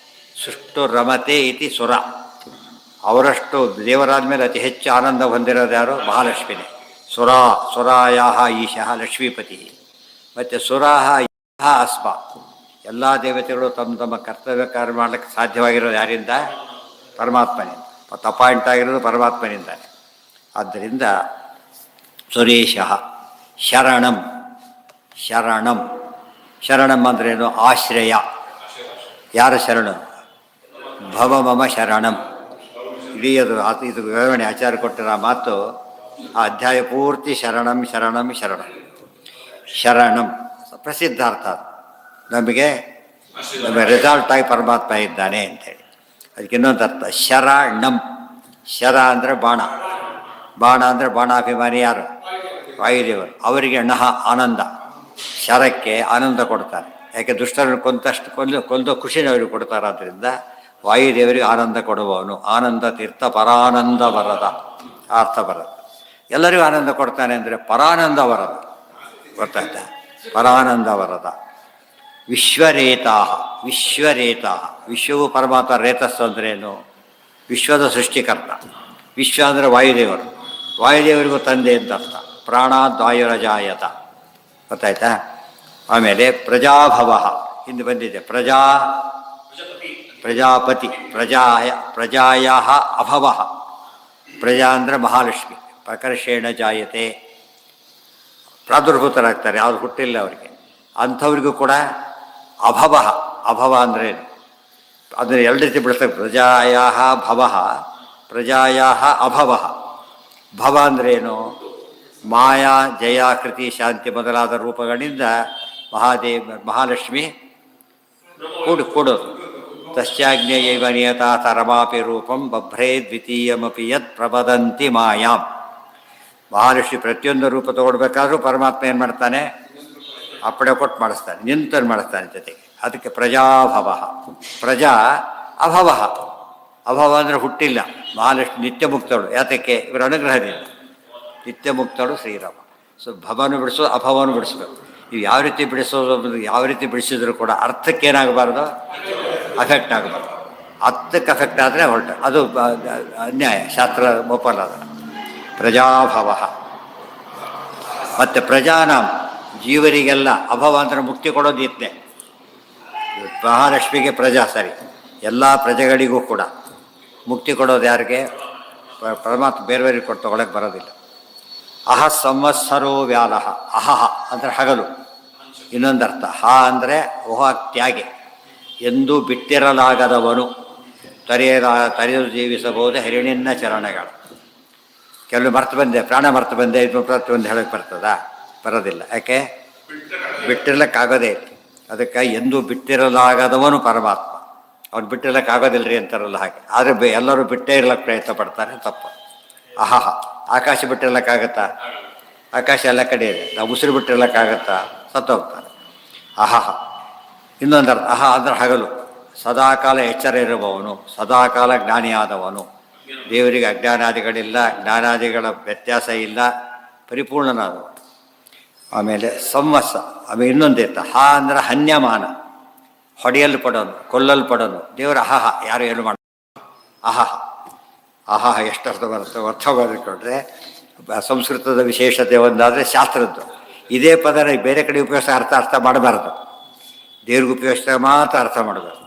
ಸುಷ್ಟು ರಮತೆ ಇತಿ ಸುರ. ಅವರಷ್ಟು ದೇವರಾದ ಮೇಲೆ ಅತಿ ಹೆಚ್ಚು ಆನಂದ ಹೊಂದಿರೋದು ಯಾರು? ಮಹಾಲಕ್ಷ್ಮಿನೇ. ಸುರಾಯ ಈಶಃ ಲಕ್ಷ್ಮೀಪತಿ. ಮತ್ತು ಸುರಾಹ ಅಸ್ಮ. ಎಲ್ಲ ದೇವತೆಗಳು ತಮ್ಮ ತಮ್ಮ ಕರ್ತವ್ಯ ಕಾರ್ಯ ಮಾಡಲಿಕ್ಕೆ ಸಾಧ್ಯವಾಗಿರೋದು ಯಾರಿಂದ? ಪರಮಾತ್ಮನಿಂದ. ಮತ್ತು ಅಪಾಯಿಂಟ್ ಆಗಿರೋದು ಪರಮಾತ್ಮನಿಂದಾನೆ. ಆದ್ದರಿಂದ ಸುರೇಶ ಶರಣಂ. ಶರಣಂ ಅಂದ್ರೇನು? ಆಶ್ರಯ. ಯಾರ ಶರಣು? ಭವ ಮಮ ಶರಣಂ. ಇಡೀ ಇದು ವಿವರಣೆ ಆಚಾರ್ಯ ಕೊಟ್ಟಿರೋ ಮಾತು ಆ ಅಧ್ಯಾಯ ಪೂರ್ತಿ ಶರಣಂ ಶರಣಂ ಶರಣಂ ಶರಣಂ ಪ್ರಸಿದ್ಧಾರ್ಥ. ನಮಗೆ ರಿಸಾಲ್ಟ್ ಆಗಿ ಪರಮಾತ್ಮ ಇದ್ದಾನೆ ಅಂಥೇಳಿ. ಅದಕ್ಕೆ ಇನ್ನೊಂದು ಅರ್ಥ ಶರಣಂ. ಶರ ಅಂದರೆ ಬಾಣ, ಬಾಣ ಅಂದರೆ ಬಾಣಾಭಿಮಾನಿ ಯಾರು? ವಾಯುದೇವರು. ಅವರಿಗೆ ನಹ ಆನಂದ, ಶರಕ್ಕೆ ಆನಂದ ಕೊಡ್ತಾರೆ. ಯಾಕೆ ದುಷ್ಟರನ್ನು ಕೊಂದ ಖುಷಿನ ಅವರಿಗೆ ಕೊಡ್ತಾರೆ. ಆದ್ದರಿಂದ ವಾಯುದೇವರಿಗೆ ಆನಂದ ಕೊಡುವವನು ಆನಂದ ತೀರ್ಥ ಪರಾನಂದ ವರದ ಅರ್ಥ ಬರದ. ಎಲ್ಲರಿಗೂ ಆನಂದ ಕೊಡ್ತಾನೆ ಅಂದರೆ ಪರಾನಂದ ವರದ, ಗೊತ್ತಾಯ್ತಾ? ಪರಾನಂದ ವರದ. ವಿಶ್ವರೇತಾ. ವಿಶ್ವರೇತಾ, ವಿಶ್ವವು ಪರಮಾತ್ಮ. ರೇತಸ್ಸು ಅಂದ್ರೇನು? ವಿಶ್ವದ ಸೃಷ್ಟಿಕರ್ತ. ವಿಶ್ವ ಅಂದರೆ ವಾಯುದೇವರು. ವಾಯುದೇವರಿಗೂ ತಂದೆ ಅಂತ ಅರ್ಥ. ಪ್ರಾಣಾದ್ವಾಯುರಜಾಯತ, ಗೊತ್ತಾಯ್ತಾ? ಆಮೇಲೆ ಪ್ರಜಾಭವ ಹಿಂದೆ ಬಂದಿದೆ. ಪ್ರಜಾಪತಿ. ಪ್ರಜಾಯ ಅಭವ. ಪ್ರಜಾ ಅಂದರೆ ಮಹಾಲಕ್ಷ್ಮಿ. ಪ್ರಕರ್ಷೇಣ ಜಾಯತೆ, ಪ್ರಾದುರ್ಭೂತರಾಗ್ತಾರೆ. ಯಾವುದು ಹುಟ್ಟಿಲ್ಲ ಅವರಿಗೆ. ಅಂಥವ್ರಿಗೂ ಕೂಡ ಅಭವ. ಅಭವ ಅಂದರೆ ಅದನ್ನು ಎರಡು ರೀತಿ ಬಿಡಿಸ್ತಾರೆ. ಪ್ರಜಾಯ ಭವ, ಪ್ರಜಾಯ ಅಭವ. ಭವ ಅಂದ್ರೇನು? ಮಾಯಾ ಜಯ ಕೃತಿ ಶಾಂತಿ ಮೊದಲಾದ ರೂಪಗಳಿಂದ ಮಹಾಲಕ್ಷ್ಮಿ ಕೊಡೋದು. ತಸ್ಯಾಜ್ಞೇಯೈವ ನಿಯತಾಥ ರಮಾಪಿ ರೂಪಂ ಬಭ್ರೇ ದ್ವಿತೀಯಮಪಿ ಯತ್ ಪ್ರಬದಂತಿ ಮಾಯಾಂ. ಮಹಾಲಕ್ಷ್ಮಿ ಪ್ರತಿಯೊಂದು ರೂಪ ತಗೊಳ್ಬೇಕಾದ್ರೂ ಪರಮಾತ್ಮ ಏನು ಮಾಡ್ತಾನೆ? ಅಪ್ಪಣೆ ಕೊಟ್ಟು ಮಾಡಿಸ್ತಾನೆ, ನಿಂತನ್ನು ಮಾಡಿಸ್ತಾನೆ ಜೊತೆಗೆ. ಅದಕ್ಕೆ ಪ್ರಜಾಭವ. ಪ್ರಜಾ ಅಭವ. ಅಭವ ಅಂದರೆ ಹುಟ್ಟಿಲ್ಲ. ಮಹಾಲಕ್ಷ್ಮಿ ನಿತ್ಯ ಮುಕ್ತಳು. ಯಾತಕ್ಕೆ? ಇವರ ಅನುಗ್ರಹದಿಂದ ನಿತ್ಯ ಮುಕ್ತಳು ಶ್ರೀರಾಮ. ಸೊ ಭವನು ಬಿಡಿಸೋದು, ಅಭವನು ಬಿಡಿಸ್ಬೇಕು. ನೀವು ಯಾವ ರೀತಿ ಬಿಡಿಸೋದು, ಯಾವ ರೀತಿ ಬಿಡಿಸಿದ್ರು ಕೂಡ ಅರ್ಥಕ್ಕೇನಾಗಬಾರ್ದು? ಅಫೆಕ್ಟ್ ಆಗಬಾರ್ದು. ಅರ್ಥಕ್ಕೆ ಅಫೆಕ್ಟ್ ಆದರೆ ಹೊರಟ ಅದು ಅನ್ಯಾಯ, ಶಾಸ್ತ್ರ ಒಪ್ಪಲ್ಲ ಅದನ್ನು. ಪ್ರಜಾಭವ. ಮತ್ತು ಪ್ರಜಾನಾಂ, ಜೀವರಿಗೆಲ್ಲ. ಅಭವ ಅಂದರೆ ಮುಕ್ತಿ ಕೊಡೋದು ಇತ್ತೇ. ಮಹಾಲಕ್ಷ್ಮಿಗೆ ಪ್ರಜಾ ಸರಿ, ಎಲ್ಲ ಪ್ರಜೆಗಳಿಗೂ ಕೂಡ ಮುಕ್ತಿ ಕೊಡೋದು ಯಾರಿಗೆ? ಪರಮಾತ್ಮ ಬೇರೆ ಬೇರೆ ಕೊಟ್ಟು ತಗೊಳಕ್ಕೆ ಬರೋದಿಲ್ಲ. ಅಹ ಸಂವತ್ಸರೋ ವ್ಯಾಲಹ. ಅಹಹ ಅಂದರೆ ಹಗಲು. ಇನ್ನೊಂದು ಅರ್ಥ ಹ ಅಂದರೆ ಓಹ ತ್ಯಾಗೆ, ಎಂದೂ ಬಿಟ್ಟಿರಲಾಗದವನು. ತರೆಯಲು ಜೀವಿಸಬಹುದು ಹರಿಣಿನ ಚರಣಗಳು. ಕೆಲವು ಮರ್ತು ಬಂದೆ, ಪ್ರಾಣ ಮರ್ತು ಬಂದೆ, ಇದು ಮರ್ತು ಬಂದು ಹೇಳಕ್ಕೆ ಬರ್ತದಾ? ಬರೋದಿಲ್ಲ. ಯಾಕೆ? ಬಿಟ್ಟಿರ್ಲಿಕ್ಕಾಗೋದೇ ಇಲ್ಲ. ಅದಕ್ಕೆ ಎಂದೂ ಬಿಟ್ಟಿರಲಾಗದವನು ಪರಮಾತ್ಮ. ಅವ್ನು ಬಿಟ್ಟಿರ್ಲಿಕ್ಕಾಗೋದಿಲ್ಲ ರೀ ಅಂತಾರಲ್ಲ ಹಾಗೆ. ಆದರೆ ಎಲ್ಲರೂ ಬಿಟ್ಟೇ ಇರ್ಲಿಕ್ಕೆ ಪ್ರಯತ್ನ ಪಡ್ತಾರೆ, ತಪ್ಪು. ಅಹಹ. ಆಕಾಶ ಬಿಟ್ಟಿರ್ಲಿಕ್ಕಾಗತ್ತಾ? ಆಕಾಶ ಎಲ್ಲ ಕಡೆ ಇದೆ. ನಾವು ಉಸಿರು ಬಿಟ್ಟಿರ್ಲಿಕ್ಕಾಗತ್ತಾ? ಸತ್ತೋಗ್ತಾರೆ. ಅಹಹ. ಇನ್ನೊಂದು ಅರ್ಥ ಅಹ ಅಂದರೆ ಹಗಲು. ಸದಾಕಾಲ ಎಚ್ಚರ ಇರುವವನು, ಸದಾಕಾಲ ಜ್ಞಾನಿಯಾದವನು. ದೇವರಿಗೆ ಅಜ್ಞಾನಾದಿಗಳಿಲ್ಲ, ಜ್ಞಾನಾದಿಗಳ ವ್ಯತ್ಯಾಸ ಇಲ್ಲ, ಪರಿಪೂರ್ಣನಾದವನು. ಆಮೇಲೆ ಸಂವತ್ಸ. ಆಮೇಲೆ ಇನ್ನೊಂದಿತ್ತು ಹ ಅಂದರೆ ಹನ್ಯಮಾನ, ಹೊಡೆಯಲ್ಪಡೋನು, ಕೊಲ್ಲಲ್ಪಡೋನು. ದೇವರ ಅಹಹ, ಯಾರು ಏನು ಮಾಡ ಅಹಹ. ಅಹಹ ಎಷ್ಟು ಅರ್ಥ ಬರುತ್ತೆ? ಅರ್ಥ ಮಾಡಿಕೊಂಡ್ರೆ ಸಂಸ್ಕೃತದ ವಿಶೇಷತೆ ಒಂದಾದರೆ ಶಾಸ್ತ್ರದ್ದು. ಇದೇ ಪದನ ಬೇರೆ ಕಡೆ ಉಪಯೋಗಿಸ ಅರ್ಥ ಮಾಡಬಾರ್ದು. ದೇವ್ರಿಗೆ ಉಪಯೋಗಿಸಿದ ಮಾತ್ರ ಅರ್ಥ ಮಾಡಬಾರ್ದು.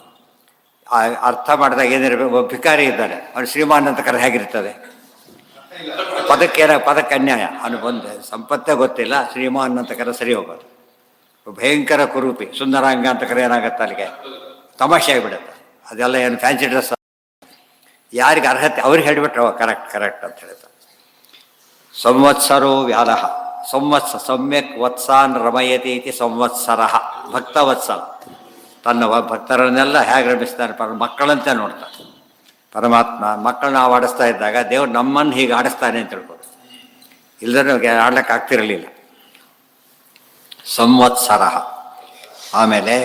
ಅರ್ಥ ಮಾಡಿದಾಗ ಏನಿರಬೇಕು? ಒಬ್ಬ ಭಿಕಾರಿ ಇದ್ದಾನೆ, ಅವನು ಶ್ರೀಮಾನ್ ಅಂತ ಕರೆ ಹೇಗಿರ್ತದೆ? ಪದಕ್ಕೆ ಅನ್ಯಾಯ. ಅವನು ಬಂದು ಸಂಪತ್ತೇ ಗೊತ್ತಿಲ್ಲ, ಶ್ರೀಮಾನ್ ಅಂತ ಕರೆ ಸರಿ ಹೋಗೋದು. ಭಯಂಕರ ಕುರೂಪಿ, ಸುಂದರಾಂಗ ಅಂತ ಕರೆ ಏನಾಗುತ್ತೆ? ಅಲ್ಲಿಗೆ ತಮಾಷೆ ಆಗಿಬಿಡುತ್ತೆ. ಅದೆಲ್ಲ ಏನು ಫ್ಯಾನ್ಸಿ ಡ್ರೆಸ್. ಯಾರಿಗೆ ಅರ್ಹತೆ ಅವ್ರಿಗೆ ಹೇಳಿಬಿಟ್ರೆ ಕರೆಕ್ಟ್ ಅಂತ ಹೇಳ್ತಾರೆ. ಸಂವತ್ಸರೋ ವ್ಯಾಲಹ. ಸಮ್ಯಕ್ ವತ್ಸಾನ್ ರಮಯತಿ ಇತಿ ಸಂವತ್ಸರ. ಭಕ್ತವತ್ಸಲ. ತನ್ನ ಭಕ್ತರನ್ನೆಲ್ಲ ಹೇಗೆ ರಮಿಸ್ತಾನೆ? ಮಕ್ಕಳಂತೆ ನೋಡ್ತಾನೆ ಪರಮಾತ್ಮ. ಮಕ್ಕಳನ್ನ ನಾವು ಆಡಿಸ್ತಾ ಇದ್ದಾಗ ದೇವ್ರು ನಮ್ಮನ್ನು ಹೀಗೆ ಆಡಿಸ್ತಾನೆ ಅಂತ ತಿಳ್ಕೊಂಡು, ಇಲ್ಲದ್ರೆ ಆಡ್ಲಿಕ್ಕೆ ಆಗ್ತಿರಲಿಲ್ಲ. ಸಂವತ್ಸರ. ಆಮೇಲೆ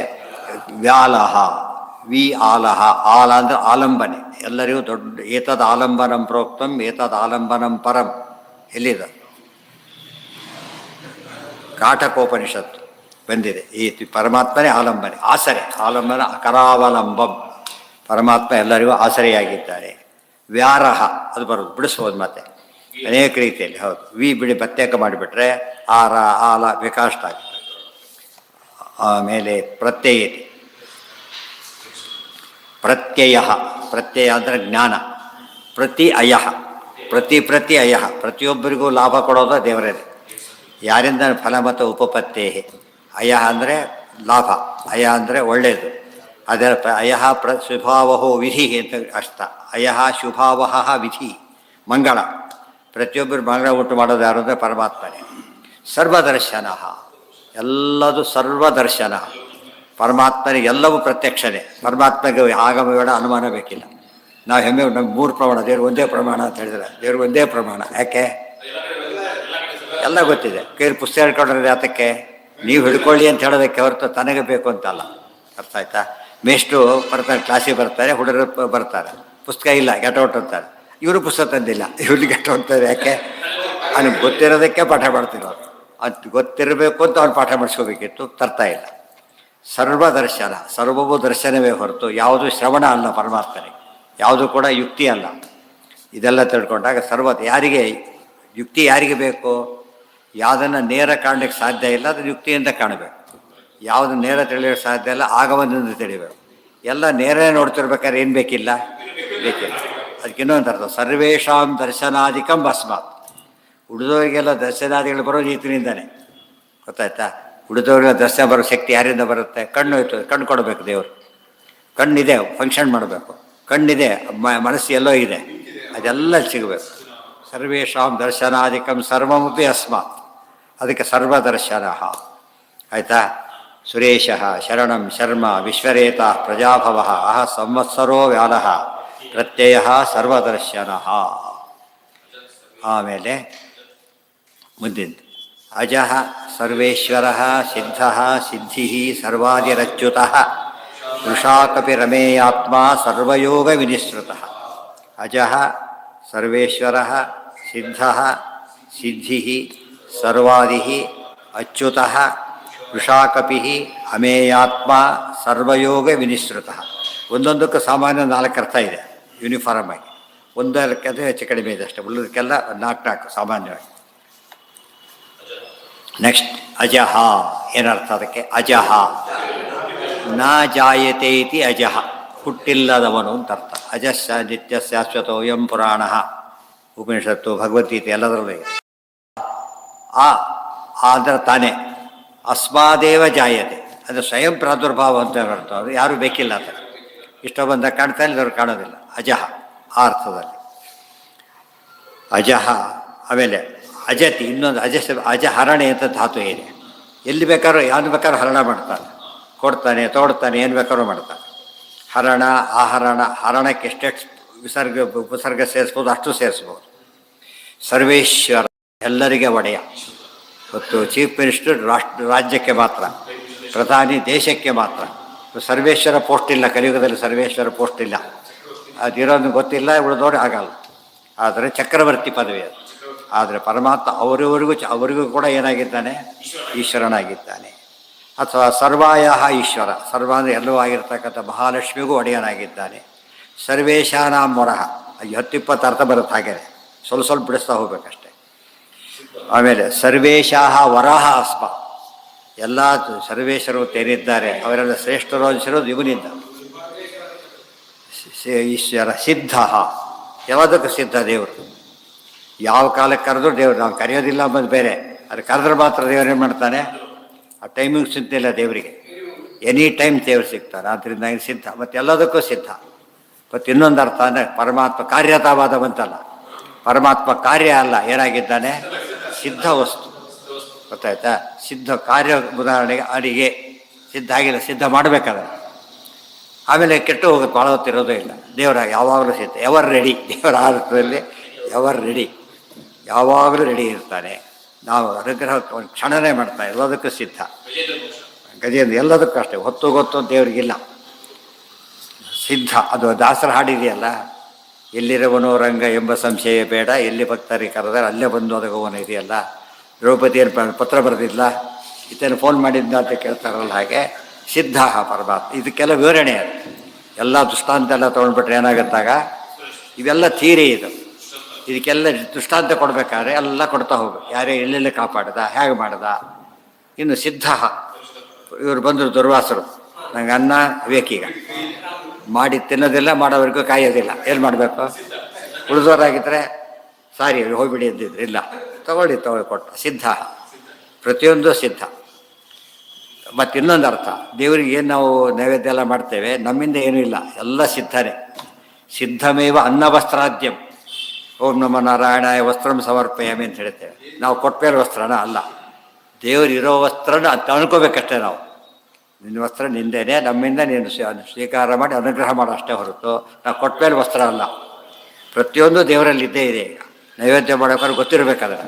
ವ್ಯಾಲಹ. ವಿ ಆಲಹ. ಆಲ ಅಂದರೆ ಆಲಂಬನೆ. ಎಲ್ಲರಿಗೂ ದೊಡ್ಡ ಏತದ್ ಆಲಂಬನಂ ಪ್ರೋಕ್ತಂ ಏತದ್ ಆಲಂಬನಂ ಪರಂ. ಎಲ್ಲಿದೆ? ಕಾಠಕೋಪನಿಷತ್ತು ಬಂದಿದೆ. ಈ ಪರಮಾತ್ಮನೇ ಆಲಂಬನೆ, ಆಸರೆ. ಆಲಂಬನ ಅಕರಾವಲಂಬಂ. ಪರಮಾತ್ಮ ಎಲ್ಲರಿಗೂ ಆಸರೆಯಾಗಿದ್ದಾರೆ. ವ್ಯಾರಹ ಅದು ಬರೋದು, ಬಿಡಿಸ್ಬೋದು ಮತ್ತೆ ಅನೇಕ ರೀತಿಯಲ್ಲಿ. ಹೌದು, ವಿ ಬಿಡಿ ಪ್ರತ್ಯೇಕ ಮಾಡಿಬಿಟ್ರೆ ಆರ ಆಲ ವಿಕಾಷ್ಟ ಆಗುತ್ತೆ. ಆಮೇಲೆ ಪ್ರತ್ಯಯತೆ. ಪ್ರತ್ಯಯ. ಪ್ರತ್ಯಯ ಅಂದರೆ ಜ್ಞಾನ. ಪ್ರತಿ ಅಯಃ. ಪ್ರತಿ ಅಯಃ. ಪ್ರತಿಯೊಬ್ಬರಿಗೂ ಲಾಭ ಕೊಡೋದು ದೇವರೇ. ಯಾರಿಂದ ಫಲ ಮತ್ತು ಉಪಪತ್ತೇ. ಅಯ ಅಂದರೆ ಲಾಭ, ಅಯ ಅಂದರೆ ಒಳ್ಳೆಯದು. ಅದರ ಅಯಃ ಶುಭಾವಹೋ ವಿಧಿ ಅಂತ ಅಷ್ಟ. ಅಯಃ ಶುಭಾವಹ ವಿಧಿ ಮಂಗಳ. ಪ್ರತಿಯೊಬ್ಬರು ಮಂಗಳ ಉಂಟು ಮಾಡೋದು ಯಾರು ಅಂದರೆ ಪರಮಾತ್ಮನೇ. ಸರ್ವದರ್ಶನ, ಎಲ್ಲದು ಸರ್ವದರ್ಶನ. ಪರಮಾತ್ಮನಿಗೆ ಎಲ್ಲವೂ ಪ್ರತ್ಯಕ್ಷನೇ. ಪರಮಾತ್ಮಗೆ ಆಗಮ ಬೇಡ, ಅನುಮಾನ ಬೇಕಿಲ್ಲ. ನಾವು ಹೆಮ್ಮೆ ನಮ್ಗೆ 3 ಪ್ರಮಾಣ, ದೇವ್ರು ಒಂದೇ ಪ್ರಮಾಣ ಅಂತ ಹೇಳಿದ್ರೆ ದೇವ್ರಿಗೆ ಒಂದೇ ಪ್ರಮಾಣ. ಯಾಕೆ? ಎಲ್ಲ ಗೊತ್ತಿದೆ. ಕೈಲಿ ಪುಸ್ತಕ ಹಿಡ್ಕೊಂಡ್ರೆ ಯಾತಕ್ಕೆ? ನೀವು ಹಿಡ್ಕೊಳ್ಳಿ ಅಂತ ಹೇಳೋದಕ್ಕೆ ಹೊರತು ತನಗೆ ಬೇಕು ಅಂತಲ್ಲ. ಅರ್ಥ ಆಯ್ತಾ? ಮೇಷ್ಟು ಬರ್ತಾರೆ, ಕ್ಲಾಸಿಗೆ ಬರ್ತಾರೆ, ಹುಡುಗರು ಬರ್ತಾರೆ, ಪುಸ್ತಕ ಇಲ್ಲ ಗೆಟೌಟ್ ಅಂತಾರೆ. ಇವರು ಪುಸ್ತಕ ತಂದಿಲ್ಲ, ಇವ್ರಿಗೆ ಗೆಟೌಟ್ ಅಂತಾರೆ. ಯಾಕೆ? ಅವ್ನಿಗೆ ಗೊತ್ತಿರೋದಕ್ಕೆ ಪಾಠ ಮಾಡ್ತಿರೋರು. ಅದು ಗೊತ್ತಿರಬೇಕು ಅಂತ ಅವ್ನು ಪಾಠ ಮಾಡಿಸ್ಕೋಬೇಕಿತ್ತು, ತರ್ತಾ ಇಲ್ಲ. ಸರ್ವದರ್ಶನ, ಸರ್ವವೂ ದರ್ಶನವೇ ಹೊರತು ಯಾವುದು ಶ್ರವಣ ಅಲ್ಲ ಪರಮಾತ್ಮನಿಗೆ. ಯಾವುದು ಕೂಡ ಯುಕ್ತಿ ಅಲ್ಲ. ಇದೆಲ್ಲ ತಿಳ್ಕೊಂಡಾಗ ಯಾರಿಗೆ ಯುಕ್ತಿ ಯಾರಿಗೆ ಬೇಕು? ಯಾವುದನ್ನು ನೇರ ಕಾಣಲಿಕ್ಕೆ ಸಾಧ್ಯ ಇಲ್ಲ ಅದನ್ನು ಯುಕ್ತಿಯಿಂದ ಕಾಣಬೇಕು. ಯಾವುದು ನೇರ ತಿಳಿಯೋಕ್ಕೆ ಸಾಧ್ಯ ಇಲ್ಲ ಆಗಮನದಿಂದ ತಿಳಿಬೇಕು. ಎಲ್ಲ ನೇರ ನೋಡ್ತಿರ್ಬೇಕಾದ್ರೆ ಏನು ಬೇಕಿಲ್ಲ? ಅದಕ್ಕೆ ಇನ್ನೊಂದು ಅರ್ಥ, ಸರ್ವೇಷಾಂ ದರ್ಶನಾಧಿಕಂ ಭಸ್ಮಾತ್. ಉಳಿದವರಿಗೆಲ್ಲ ದರ್ಶನಾದಿಗಳು ಬರೋ ರೀತಿಯಿಂದನೇ. ಗೊತ್ತಾಯ್ತಾ? ಉಳಿದವರಿಗೆಲ್ಲ ದರ್ಶನ ಬರೋ ಶಕ್ತಿ ಯಾರಿಂದ ಬರುತ್ತೆ? ಕಣ್ಣು ಇತ್ತು, ಕಣ್ಣು ಕೊಡಬೇಕು ದೇವರು. ಕಣ್ಣಿದೆ, ಫಂಕ್ಷನ್ ಮಾಡಬೇಕು. ಕಣ್ಣಿದೆ, ಮನಸ್ಸು ಎಲ್ಲೋ ಇದೆ, ಅದೆಲ್ಲ ಸಿಗಬೇಕು. ಸರ್ವೇಷಾಂ ದರ್ಶನಾಧಿಕಂ ಸರ್ವಮಪಿ ಅಸ್ಮಾತ್. ಅದಕ್ಕೆ ಸರ್ವದರ್ಶನ. ಆಯಿತಾ? ಸುರೇಶ ಶರಣಂ ಶರ್ಮ ವಿಶ್ವರೇತ ಪ್ರಜಾಭವ ಅಹ ಸಂವತ್ಸರೋ ವ್ಯಾಲಃ ಪ್ರತ್ಯಯ ಸರ್ವದರ್ಶನ. ಆಮೇಲೆ ಮುಂದಿನ ಅಜಃ ಸರ್ವೇಶ್ವರ ಸಿದ್ಧ ಸಿದ್ಧಿ ಸರ್ವಾದಿರಚ್ಯುತ ವೃಷಾಕಪಿ ರಮೇಯಾತ್ಮ ಸರ್ವಯೋಗ ವಿನಿಸೃತ. ಅಜಃ ಸರ್ವೇಶ್ವರ ಸಿದ್ಧ ಸಿದ್ಧಿ ಸರ್ವಾದಿ ಅಚ್ಯುತ ವೃಷಾಕಪಿ ಅಮೇಯಾತ್ಮ ಸರ್ವಯೋಗ ವಿನಿಸೃತ. ಒಂದೊಂದಕ್ಕೂ ಸಾಮಾನ್ಯ 4 ಅರ್ಥ ಇದೆ ಯೂನಿಫಾರ್ಮ್ ಆಗಿ. ಒಂದಕ್ಕೆ ಅದು ಹೆಚ್ಚು ಕಡಿಮೆ ಇದೆ ಅಷ್ಟೇ, ಉಳಿದಕ್ಕೆಲ್ಲ 4 ಸಾಮಾನ್ಯವಾಗಿ. ನೆಕ್ಸ್ಟ್ ಅಜಃ ಏನರ್ಥ ಅದಕ್ಕೆ? ಅಜಃ ನ ಜಾಯತೆ ಇತಿ ಅಜಃ, ಹುಟ್ಟಿಲ್ಲದವನು ಅಂತ ಅರ್ಥ. ಅಜಸ್ಸ ನಿತ್ಯ ಶಾಶ್ವತೋ ಯಂ ಪುರಾಣ, ಉಪನಿಷತ್ತು ಭಗವದ್ಗೀತೆ ಎಲ್ಲದರಲ್ಲೂ. ಆ ಅಂದರೆ ತಾನೇ. ಅಸ್ಮಾದೇವ ಜಾಯತೆ ಅದು ಸ್ವಯಂ ಪ್ರಾದುರ್ಭಾವ ಅಂತ ಅರ್ಥ. ಅದು ಯಾರೂ ಬೇಕಿಲ್ಲ ಅಂತ. ಇಷ್ಟ ಬಂದ ಕಾಣ್ತಾ ಇಲ್ಲ, ಅವ್ರು ಕಾಣೋದಿಲ್ಲ. ಅಜಃ ಆ ಅರ್ಥದಲ್ಲಿ ಅಜಃ. ಆಮೇಲೆ ಅಜತಿ, ಇನ್ನೊಂದು ಅಜಹರಣೆ ಅಂತ ಧಾತು ಇದೆ. ಎಲ್ಲಿ ಬೇಕಾದ್ರೂ ಯಾವ್ದು ಬೇಕಾದ್ರೂ ಹರಣ ಮಾಡ್ತಾನೆ, ಕೊಡ್ತಾನೆ, ತೋಡ್ತಾನೆ, ಏನು ಬೇಕಾದ್ರೂ ಮಾಡ್ತಾನೆ. ಹರಣ ಆಹರಣ, ಹರಣಕ್ಕೆ ಎಷ್ಟೆಷ್ಟು ಉಪಸರ್ಗ ಸೇರಿಸ್ಬೋದು ಅಷ್ಟು ಸೇರಿಸ್ಬೋದು. ಸರ್ವೇಶ್ವರ ಎಲ್ಲರಿಗೆ ಒಡೆಯ. ಮತ್ತು ಚೀಫ್ ಮಿನಿಸ್ಟರ್ ರಾಜ್ಯಕ್ಕೆ ಮಾತ್ರ, ಪ್ರಧಾನಿ ದೇಶಕ್ಕೆ ಮಾತ್ರ. ಸರ್ವೇಶ್ವರ ಪೋಸ್ಟ್ ಇಲ್ಲ ಕಲಿಯುಗದಲ್ಲಿ, ಸರ್ವೇಶ್ವರ ಪೋಸ್ಟ್ ಇಲ್ಲ. ಅದಿರೋದು ಗೊತ್ತಿಲ್ಲ, ಉಳಿದೋರು ಆಗಲ್ಲ. ಆದರೆ ಚಕ್ರವರ್ತಿ ಪದವಿ ಅದು. ಆದರೆ ಪರಮಾತ್ಮ ಅವರಿಗೂ ಕೂಡ ಏನಾಗಿದ್ದಾನೆ? ಈಶ್ವರನಾಗಿದ್ದಾನೆ. ಅಥವಾ ಸರ್ವಾಯ ಈಶ್ವರ, ಸರ್ವ ಅಂದರೆ ಎಲ್ಲವೂ ಆಗಿರ್ತಕ್ಕಂಥ ಮಹಾಲಕ್ಷ್ಮಿಗೂ ಒಡೆಯನಾಗಿದ್ದಾನೆ. ಸರ್ವೇಶಾನಾಂ ವರಹ, 10-20 ಅರ್ಥ ಬರುತ್ತೆ ಹಾಗೇನೆ, ಸ್ವಲ್ಪ ಬಿಡಿಸ್ತಾ ಹೋಗ್ಬೇಕಷ್ಟೆ. ಆಮೇಲೆ ಸರ್ವೇಶಾಹ ವರಹ ಅಸ್ಮ, ಎಲ್ಲ ಸರ್ವೇಶ್ವರು ತೇರಿದ್ದಾರೆ, ಅವರೆಲ್ಲ ಶ್ರೇಷ್ಠರು ಅನಿಸಿರೋದು ಇವನಿಂದ. ಈಶ್ವರ ಸಿದ್ಧ, ಯಾವುದಕ್ಕೂ ಸಿದ್ಧ ದೇವರು. ಯಾವ ಕಾಲಕ್ಕೆ ಕರೆದ್ರು ದೇವರು, ನಾವು ಕರೆಯೋದಿಲ್ಲ ಅಂಬೋದು ಬೇರೆ, ಅದು ಕರೆದ್ರೆ ಮಾತ್ರ ದೇವರು ಏನು ಮಾಡ್ತಾನೆ? ಆ ಟೈಮಿಂಗ್ ಸಿಗ್ತಿಲ್ಲ ದೇವರಿಗೆ, ಎನಿ ಟೈಮ್ ದೇವರು ಸಿಗ್ತಾನೆ. ಆದ್ದರಿಂದ ಸಿದ್ಧ, ಮತ್ತು ಎಲ್ಲದಕ್ಕೂ ಸಿದ್ಧ. ಮತ್ತು ಇನ್ನೊಂದು ಅರ್ಥ ಅಂದರೆ ಪರಮಾತ್ಮ ಕಾರ್ಯತಾವಾದವಂತಲ್ಲ, ಪರಮಾತ್ಮ ಕಾರ್ಯ ಅಲ್ಲ, ಏನಾಗಿದ್ದಾನೆ? ಸಿದ್ಧ ವಸ್ತು. ಗೊತ್ತಾಯ್ತಾ? ಸಿದ್ಧ ಕಾರ್ಯ. ಉದಾಹರಣೆಗೆ ಅಡಿಗೆ ಸಿದ್ಧ ಆಗಿಲ್ಲ, ಸಿದ್ಧ ಮಾಡಬೇಕಾದ್ರೆ ಆಮೇಲೆ ಕೆಟ್ಟು ಹೋಗುತ್ತೆ, ಭಾಳ ಹೊತ್ತಿರೋದೇ ಇಲ್ಲ. ದೇವರ ಯಾವಾಗಲೂ ಸಿದ್ಧ, ಎವರ್ ರೆಡಿ. ದೇವರ ಅರ್ಥದಲ್ಲಿ ಎವರ್ ರೆಡಿ, ಯಾವಾಗಲೂ ರೆಡಿ ಇರ್ತಾನೆ. ನಾವು ಅನುಗ್ರಹ ಕ್ಷಣನೇ ಮಾಡ್ತಾನೆ, ಎಲ್ಲದಕ್ಕೂ ಸಿದ್ಧ. ಗಜೇಂದ್ರ ಎಲ್ಲದಕ್ಕೂ ಅಷ್ಟೇ, ಹೊತ್ತು ಗೊತ್ತು ದೇವರಿಗಿಲ್ಲ, ಸಿದ್ಧ. ಅದು ದಾಸರ ಹಾಡಿದೆಯಲ್ಲ, ಎಲ್ಲಿರುವನೋ ರಂಗ ಎಂಬ ಸಂಶಯ ಬೇಡ, ಎಲ್ಲಿ ಭಕ್ತರಿಗೆ ಕರೆದರೆ ಅಲ್ಲೇ ಬಂದು ಒದಗುವನು ಇದೆಯಲ್ಲ. ದ್ರೌಪದಿಯನ್ನು ಪತ್ರ ಬರೆದಿಲ್ಲ, ಈತನ ಫೋನ್ ಮಾಡಿದ್ದ ಅಂತ ಕೇಳ್ತಾರಲ್ಲ, ಹಾಗೆ ಸಿದ್ಧ ಪರಮಾತ್ಮ. ಇದಕ್ಕೆಲ್ಲ ವಿವರಣೆ ಅದು. ಎಲ್ಲ ದೃಷ್ಟಾಂತ ಎಲ್ಲ ತೊಗೊಂಡ್ಬಿಟ್ರೆ ಏನಾಗುತ್ತಾಗ ಇವೆಲ್ಲ ಥೀರಿ. ಇದಕ್ಕೆಲ್ಲ ದೃಷ್ಟಾಂತ ಕೊಡಬೇಕಾದ್ರೆ ಎಲ್ಲ ಕೊಡ್ತಾ ಹೋಗ್ಬೇಕು. ಯಾರೇ ಎಲ್ಲೆಲ್ಲಿ ಕಾಪಾಡ್ದ, ಹೇಗೆ ಮಾಡ್ದ. ಇನ್ನು ಸಿದ್ಧ, ಇವರು ಬಂದರು ದುರ್ವಾಸರು, ನಂಗೆ ಅನ್ನ ಬೇಕೀಗ, ಮಾಡಿ ತಿನ್ನೋದಿಲ್ಲ, ಮಾಡೋವರೆಗೂ ಕಾಯೋದಿಲ್ಲ, ಏನು ಮಾಡಬೇಕು? ಉಳಿದವರಾಗಿದ್ದರೆ ಸಾರಿ ಹೋಗ್ಬಿಡಿ ಅಂದಿದ್ರು, ಇಲ್ಲ ತಗೊಳ್ಳಿ ಕೊಟ್ಟ. ಸಿದ್ಧ, ಪ್ರತಿಯೊಂದು ಸಿದ್ಧ. ಮತ್ತು ಇನ್ನೊಂದು ಅರ್ಥ, ದೇವರಿಗೆ ಏನು ನಾವು ನೈವೇದ್ಯ ಎಲ್ಲ ಮಾಡ್ತೇವೆ, ನಮ್ಮಿಂದ ಏನೂ ಇಲ್ಲ, ಎಲ್ಲ ಸಿದ್ಧನೇ. ಸಿದ್ಧಮೇವ ಅನ್ನವಸ್ತ್ರಾದ್ಯಂ. ಓಂ ನಮೋ ನಾರಾಯಣಾಯ ವಸ್ತ್ರಂ ಸಮರ್ಪಯಾಮಿ ಅಂತ ಹೇಳ್ತೇವೆ. ನಾವು ಕೊಟ್ಮೇಲೆ ವಸ್ತ್ರನ ಅಲ್ಲ, ದೇವರಿರೋ ವಸ್ತ್ರನ ಅಂತ ಅನ್ಕೋಬೇಕಷ್ಟೇ ನಾವು. ನಿನ್ನ ವಸ್ತ್ರ ನಿಂದೇನೆ, ನಮ್ಮಿಂದ ನೀನು ಸ್ವೀಕಾರ ಮಾಡಿ ಅನುಗ್ರಹ ಮಾಡೋ ಅಷ್ಟೇ ಹೊರತು ನಾವು ಕೊಟ್ಮೇಲೆ ವಸ್ತ್ರ ಅಲ್ಲ. ಪ್ರತಿಯೊಂದು ದೇವರಲ್ಲಿ ಇದ್ದೇ ಇದೆ. ಈಗ ನೈವೇದ್ಯ ಮಾಡೋಕ್ಕಾದ್ರೆ ಗೊತ್ತಿರಬೇಕಾದ್ರೆ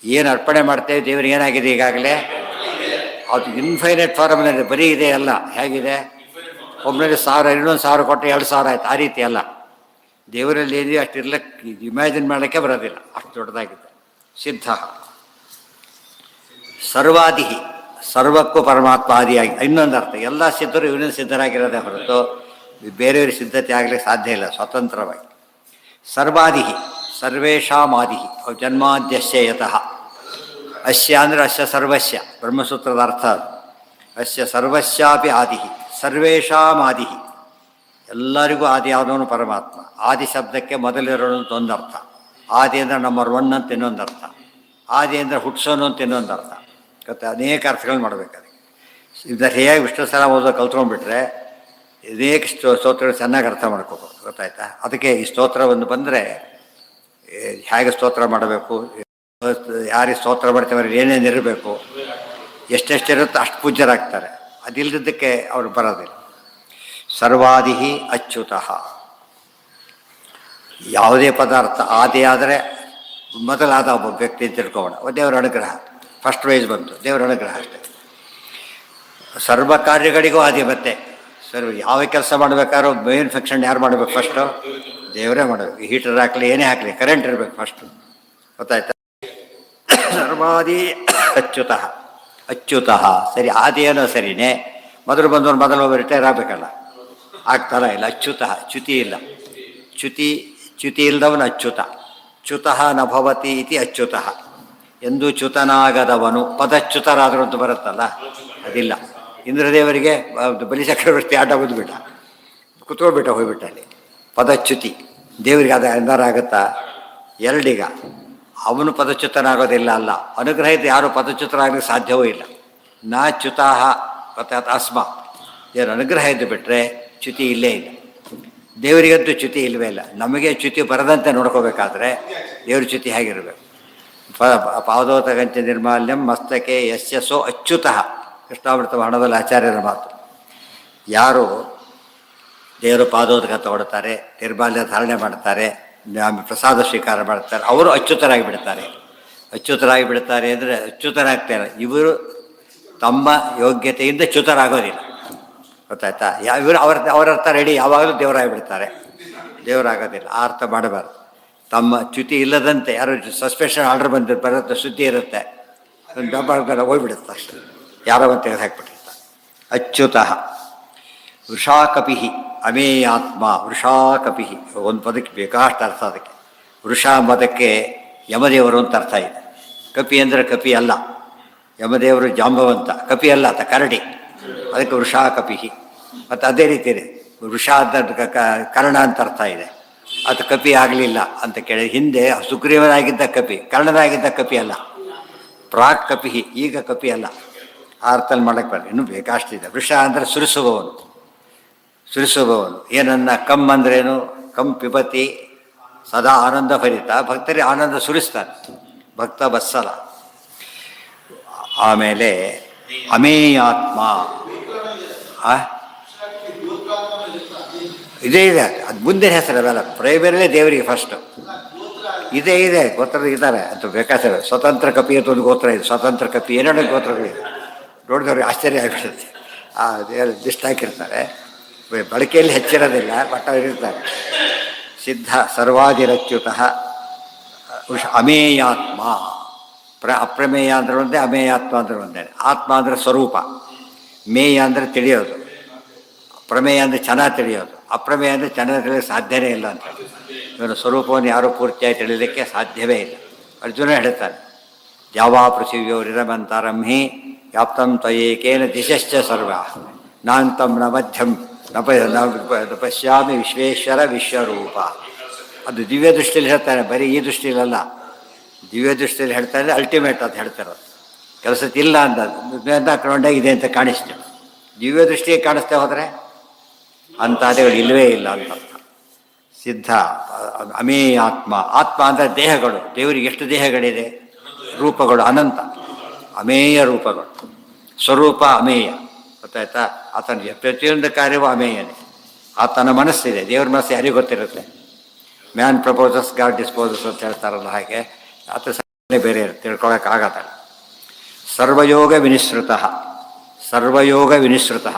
ಏನು ಅರ್ಪಣೆ ಮಾಡ್ತೇವೆ ದೇವ್ರಿಗೆ ಏನಾಗಿದೆ ಈಗಾಗಲೇ, ಅದು ಇನ್ಫೈನೈಟ್ ಫಾರ್ಮ್ನಲ್ಲಿ ಬರೀ ಇದೆ ಅಲ್ಲ. ಹೇಗಿದೆ, ಒಬ್ಬನಲ್ಲಿ 1000 ಇನ್ನೊಂದು 1000 ಕೊಟ್ಟು 2000 ಆಯ್ತು, ಆ ರೀತಿ ಅಲ್ಲ. ದೇವರಲ್ಲಿ ಏನಿದೆ ಅಷ್ಟು ಇರ್ಲಿಕ್ಕೆ ಇಮ್ಯಾಜಿನ್ ಮಾಡೋಕ್ಕೆ ಬರೋದಿಲ್ಲ, ಅಷ್ಟು ದೊಡ್ಡದಾಗಿದೆ. ಸಿದ್ಧ ಸರ್ವಾದಿಹಿ, ಸರ್ವಕ್ಕೂ ಪರಮಾತ್ಮ ಆದಿಯಾಗಿ. ಇನ್ನೊಂದು ಅರ್ಥ, ಎಲ್ಲ ಸಿದ್ಧರು ಇವನಿಂದ ಸಿದ್ಧರಾಗಿರೋದೇ ಹೊರತು ಬೇರೆಯವ್ರಿಗೆ ಸಿದ್ಧತೆ ಆಗಲಿಕ್ಕೆ ಸಾಧ್ಯ ಇಲ್ಲ ಸ್ವತಂತ್ರವಾಗಿ. ಸರ್ವಾದಿಹಿ ಸರ್ವೇಷಾಮಾದಿಹಿ ಜನ್ಮಾದ್ಯಸ್ಯ ಯತಃ. ಅಸ್ಯ ಅಂದರೆ ಅಸ್ಯ ಸರ್ವಸ್ಯ, ಬ್ರಹ್ಮಸೂತ್ರದ ಅರ್ಥ ಅದು. ಅಸ್ಯ ಸರ್ವಸ್ಯಾಪಿ ಆದಿಹಿ, ಸರ್ವೇಷಾಮಾದಿಹಿ, ಎಲ್ಲರಿಗೂ ಆದಿ ಆದವನು ಪರಮಾತ್ಮ. ಆದಿ ಶಬ್ದಕ್ಕೆ ಮೊದಲಿರೋನು ಒಂದು ಅರ್ಥ, ಆದಿ ಅಂದರೆ ನಂಬರ್ 1 ಅಂತ ಇನ್ನೊಂದು ಅರ್ಥ, ಆದಿ ಅಂದರೆ ಹುಟ್ಟಿಸೋನು ಅಂತ ಇನ್ನೊಂದು ಅರ್ಥ. ಗೊತ್ತಾ, ಅನೇಕ ಅರ್ಥಗಳು ಮಾಡಬೇಕಾದ್ರೆ. ಇದನ್ನು ಹೇಗೆ ವಿಷ್ಣು ಸಲ ಓದೋ ಕಲ್ತ್ಕೊಂಡ್ಬಿಟ್ರೆ ಅನೇಕ ಸ್ತೋತ್ರಗಳು ಚೆನ್ನಾಗಿ ಅರ್ಥ ಮಾಡ್ಕೋಬೋದು. ಗೊತ್ತಾಯ್ತಾ? ಅದಕ್ಕೆ ಈ ಸ್ತೋತ್ರವನ್ನು ಬಂದರೆ ಹೇಗೆ ಸ್ತೋತ್ರ ಮಾಡಬೇಕು, ಯಾರಿಗೆ ಸ್ತೋತ್ರ ಮಾಡ್ತೇವೆ ಏನೇನಿರಬೇಕು, ಎಷ್ಟೆಷ್ಟಿರುತ್ತೋ ಅಷ್ಟು ಪೂಜ್ಯರಾಗ್ತಾರೆ. ಅದಿಲ್ಲದಕ್ಕೆ ಅವರು ಬರೋದಿಲ್ಲ. ಸರ್ವಾದಿಹಿ ಅಚ್ಯುತಃ. ಯಾವುದೇ ಪದಾರ್ಥ ಆದಿ ಆದರೆ ಮೊದಲಾದ ಒಬ್ಬ ವ್ಯಕ್ತಿ ಅಂತ ತಿಳ್ಕೊಳ್ಳೋಣ, ದೇವರ ಅನುಗ್ರಹ ಫಸ್ಟ್ ವೈಸ್ ಬಂತು, ದೇವರ ಅನುಗ್ರಹ ಅಷ್ಟೇ. ಸರ್ವ ಕಾರ್ಯಗಳಿಗೂ ಆದಿ. ಮತ್ತೆ ಯಾವ ಕೆಲಸ ಮಾಡಬೇಕಾದ್ರೂ ಮೇನ್ ಫಂಕ್ಷನ್ ಯಾರು ಮಾಡಬೇಕು? ಫಸ್ಟು ದೇವರೇ ಮಾಡಬೇಕು. ಹೀಟರ್ ಹಾಕಲಿ ಏನೇ ಹಾಕಲಿ ಕರೆಂಟ್ ಇರಬೇಕು ಫಸ್ಟು. ಗೊತ್ತಾಯ್ತಾ? ಸರ್ವಾದಿ ಅಚ್ಯುತಃ. ಅಚ್ಯುತಃ ಸರಿ, ಆದಿಯೇನೋ ಸರಿನೇ, ಮೊದಲು ಬಂದವನು ಮೊದಲು ರಿಟೈರ್ ಆಗಬೇಕಲ್ಲ, ಆಗ್ತಾರ ಇಲ್ಲ. ಅಚ್ಯುತಃ, ಚ್ಯುತಿ ಇಲ್ಲ. ಚ್ಯುತಿ ಇಲ್ಲದವನು ಅಚ್ಯುತ. ಚ್ಯುತಃ ನ ಭವತಿ ಇತಿ ಅಚ್ಯುತಃ. ಎಂದು ಚ್ಯುತನಾಗದವನು. ಪದಚ್ಯುತರಾದರು ಅಂತ ಬರುತ್ತಲ್ಲ, ಅದಿಲ್ಲ. ಇಂದ್ರದೇವರಿಗೆ ಬಲಿಚಕ್ರವರ್ತಿ ಆಟ ಬಂದುಬಿಟ್ಟ, ಕುತ್ಕೊಳ್ಬಿಟ್ಟ, ಹೋಗ್ಬಿಟ್ಟ ಅಲ್ಲಿ. ಪದಚ್ಯುತಿ. ದೇವರಿಗೆ ಅದು ಎಂದಾರ ಆಗುತ್ತಾ? ಎರಡೀಗ ಅವನು ಪದಚ್ಯುತನಾಗೋದಿಲ್ಲ ಅಲ್ಲ, ಅನುಗ್ರಹ ಇದ್ದು ಯಾರು ಪದಚ್ಯುತರಾಗಲಿಕ್ಕೆ ಸಾಧ್ಯವೂ ಇಲ್ಲ. ನಾ ಚ್ಯುತಾಹ ಗೊತ್ತಾಯ್ತು ಅಸ್ಮ. ದೇವರ ಅನುಗ್ರಹ ಇದ್ದು ಬಿಟ್ಟರೆ ಚ್ಯುತಿ ಇಲ್ಲೇ ಇಲ್ಲ. ದೇವರಿಗಂತೂ ಚ್ಯುತಿ ಇಲ್ಲವೇ ಇಲ್ಲ. ನಮಗೆ ಚ್ಯುತಿ ಬರದಂತೆ ನೋಡ್ಕೋಬೇಕಾದ್ರೆ ದೇವ್ರ ಚ್ಯುತಿ ಹೇಗಿರಬೇಕು? ಪಾದೋತಗಂಚ ನಿರ್ಮಾಲ್ಯಂ ಮಸ್ತಕೆ ಯಸ್ಯ ಸೋ ಅಚ್ಯುತಃ. ಕೃಷ್ಣಾಮೃತ ಹಣದಲ್ಲಿ ಆಚಾರ್ಯರ ಮಾತು. ಯಾರು ದೇವರು ಪಾದೋದಕ ತಗೊಳ್ತಾರೆ, ನಿರ್ಮಾಲ್ಯ ಧಾರಣೆ ಮಾಡ್ತಾರೆ, ಪ್ರಸಾದ ಸ್ವೀಕಾರ ಮಾಡ್ತಾರೆ, ಅವರು ಅಚ್ಯುತರಾಗಿ ಬಿಡ್ತಾರೆ. ಅಚ್ಯುತರಾಗಿ ಬಿಡ್ತಾರೆ ಅಂದರೆ ಅಚ್ಯುತರಾಗ್ತಾರೆ. ಇವರು ತಮ್ಮ ಯೋಗ್ಯತೆಯಿಂದ ಚ್ಯುತರಾಗೋದಿಲ್ಲ. ಗೊತ್ತಾಯ್ತಾ? ಇವರು ಅವರ ಅರ್ಥ ರೆಡಿ, ಯಾವಾಗಲೂ ದೇವರಾಗಿಬಿಡ್ತಾರೆ, ದೇವರಾಗೋದಿಲ್ಲ. ಆ ಅರ್ಥ ಮಾಡಬಾರ್ದು. ತಮ್ಮ ಚ್ಯುತಿ ಇಲ್ಲದಂತೆ ಯಾರು ಸಸ್ಪೆನ್ಷನ್ ಆರ್ಡರ್ ಬರುತ್ತೆ, ಸುದ್ದಿ ಇರುತ್ತೆ, ಡಬ್ಬ ಹೋಗ್ಬಿಡುತ್ತೆ ಅಷ್ಟೇ, ಯಾರೋ ಒಂದು ತೆಗೆದು ಹಾಕ್ಬಿಟ್ಟಿರ್ತಾರೆ. ಅಚ್ಯುತಃ. ವೃಷಾಕಪಿ ಅಮೇಯಾತ್ಮ. ವೃಷಾಕಪಿ ಒಂದು ಪದಕ್ಕೆ ಬೇಕಾಷ್ಟು ಅರ್ಥ. ಅದಕ್ಕೆ ವೃಷ ಪದಕ್ಕೆ ಯಮದೇವರು ಅಂತ ಅರ್ಥ ಇದೆ. ಕಪಿ ಅಂದರೆ ಕಪಿ ಅಲ್ಲ, ಯಮದೇವರು ಜಾಂಬವಂತ, ಕಪಿ ಅಲ್ಲ ಆತ ಕರಡಿ, ಅದಕ್ಕೆ ವೃಷಾಕಪಿ. ಮತ್ತು ಅದೇ ರೀತಿ ಇದೆ ವೃಷ ಅಂತ ಕರ್ಣ ಅಂತ ಅರ್ಥ ಇದೆ. ಅದು ಕಪಿ ಆಗಲಿಲ್ಲ ಅಂತ ಕೇಳಿ, ಹಿಂದೆ ಸುಗ್ರೀವನಾಗಿದ್ದ ಕಪಿ, ಕರ್ಣನಾಗಿದ್ದ ಕಪಿ ಅಲ್ಲ, ಪ್ರಾಕ್ ಕಪಿ, ಈಗ ಕಪಿ ಅಲ್ಲ. ಆ ಅರ್ಥದಲ್ಲಿ ಮಾಡಕ್ಕೆ ಬರಲಿ, ಇನ್ನೂ ಬೇಕಾಷ್ಟಿದೆ. ವೃಷ ಅಂದರೆ ಸುರಿಸುವವನು, ಸುರಿಸುವವನು. ಏನನ್ನ ಕಮ್ ಅಂದ್ರೇನು? ಕಮ್ ಪಿಬತಿ ಸದಾ ಆನಂದ ಭರಿತ, ಭಕ್ತರಿಗೆ ಆನಂದ ಸುರಿಸ್ತಾನೆ, ಭಕ್ತ ಬತ್ಸಲ. ಆಮೇಲೆ ಅಮೇಯಾತ್ಮ. ಇದೇ ಇದೆ, ಅದು ಮುಂದಿನ ಹೆಸರು ಅವೆಲ್ಲ ಪ್ರೈಮರಿಲೇ ದೇವರಿಗೆ ಫಸ್ಟು ಇದೆ ಗೋತ್ರ ಇದ್ದಾರೆ ಅಂತ ಬೇಕಾದ್ರೆ. ಸ್ವತಂತ್ರ ಕಪಿ ಅಂತ ಒಂದು ಗೋತ್ರ ಇದೆ, ಸ್ವತಂತ್ರ ಕಪಿ, ಏನೇನೋ ಗೋತ್ರಗಳಿದೆ. ನೋಡಿದವ್ರಿಗೆ ಆಶ್ಚರ್ಯ ಆಗಿಬಿಡುತ್ತೆ. ಆ ಲಿಸ್ಟ್ ಹಾಕಿರ್ತಾರೆ, ಬಳಕೆಯಲ್ಲಿ ಹೆಚ್ಚಿರೋದಿಲ್ಲ, ಬಟ್ ಅವರಿರ್ತಾರೆ. ಸಿದ್ಧ ಸರ್ವಾದಿರಚ್ಯುತಃ. ಅಮೇಯಾತ್ಮ. ಅಪ್ರಮೇಯ ಅಂದ್ರೆ ಒಂದೇ, ಅಮೇಯಾತ್ಮ ಅಂದ್ರೆ ಒಂದೇ. ಆತ್ಮ ಅಂದರೆ ಸ್ವರೂಪ, ಮೇಯ ಅಂದರೆ ತಿಳಿಯೋದು, ಪ್ರಮೇಯ ಅಂದರೆ ಚೆನ್ನಾಗಿ ತಿಳಿಯೋದು, ಅಪ್ರಮೇಯ ಅಂದರೆ ಚೆನ್ನಾಗಿ ತಿಳಿಯೋಕ್ಕೆ ಸಾಧ್ಯವೇ ಇಲ್ಲ ಅಂತ. ಇವನ ಸ್ವರೂಪವನ್ನು ಯಾರೂ ಪೂರ್ತಿಯಾಗಿ ತಿಳಿಯೋದಕ್ಕೆ ಸಾಧ್ಯವೇ ಇಲ್ಲ. ಅರ್ಜುನ ಹೇಳ್ತಾನೆ, ದ್ಯಾವಾ ಪೃಥಿವ್ಯೋರಿರಮಂತರಂ ಹಿ ವ್ಯಾಪ್ತಂ ತ್ವಯೇಕೇನ ದಿಶಶ್ಚ ಸರ್ವ ನಾಂತಂ ನ ಮಧ್ಯಂ ನ ಪಶ್ಯಾಮಿ ವಿಶ್ವೇಶ್ವರ ವಿಶ್ವರೂಪ. ಅದು ದಿವ್ಯ ದೃಷ್ಟಿಯಲ್ಲಿ ಹೇಳ್ತಾನೆ, ಬರೀ ಈ ದೃಷ್ಟಿಲಲ್ಲ, ದಿವ್ಯ ದೃಷ್ಟಿಯಲ್ಲಿ ಹೇಳ್ತಾನೆ, ಅಲ್ಟಿಮೇಟ್ ಅಂತ ಹೇಳ್ತಿರೋದು. ಕೆಲಸಕ್ಕಿಲ್ಲ ಅಂತ ಮೇಲ್ನಾಕೊಂಡೇ ಇದೆ ಅಂತ ಕಾಣಿಸ್ತೇವೆ. ದಿವ್ಯ ದೃಷ್ಟಿಗೆ ಕಾಣಿಸ್ತೇ ಹೋದರೆ ಅಂಥದ್ದೇಗಳು ಇಲ್ಲವೇ ಇಲ್ಲ ಅಂತ ಅರ್ಥ. ಸಿದ್ಧ ಅಮೇಯ ಆತ್ಮ. ಆತ್ಮ ಅಂದರೆ ದೇಹಗಳು. ದೇವರಿಗೆ ಎಷ್ಟು ದೇಹಗಳಿದೆ? ರೂಪಗಳು ಅನಂತ, ಅಮೇಯ ರೂಪಗಳು. ಸ್ವರೂಪ ಅಮೇಯ, ಗೊತ್ತಾಯ್ತಾ? ಆತನ ಪ್ರತಿಯೊಂದು ಕಾರ್ಯವೂ ಅಮೇಯನೇ. ಆತನ ಮನಸ್ಸಿದೆ. ದೇವ್ರ ಮನಸ್ಸು ಯಾರಿಗೂ ಗೊತ್ತಿರುತ್ತೆ. ಮ್ಯಾನ್ ಪ್ರಪೋಸಸ್ ಗಾಡ್ ಡಿಸ್ಪೋಸಸ್ ಅಂತ ಹೇಳ್ತಾರಲ್ಲ, ಹಾಗೆ ಆತ ಬೇರೆ ತಿಳ್ಕೊಳಕ್ಕಾಗತ್ತಲ್ಲ. ಸರ್ವಯೋಗ ವಿನಿಸೃತ, ಸರ್ವಯೋಗ ವಿನಿಸೃತ.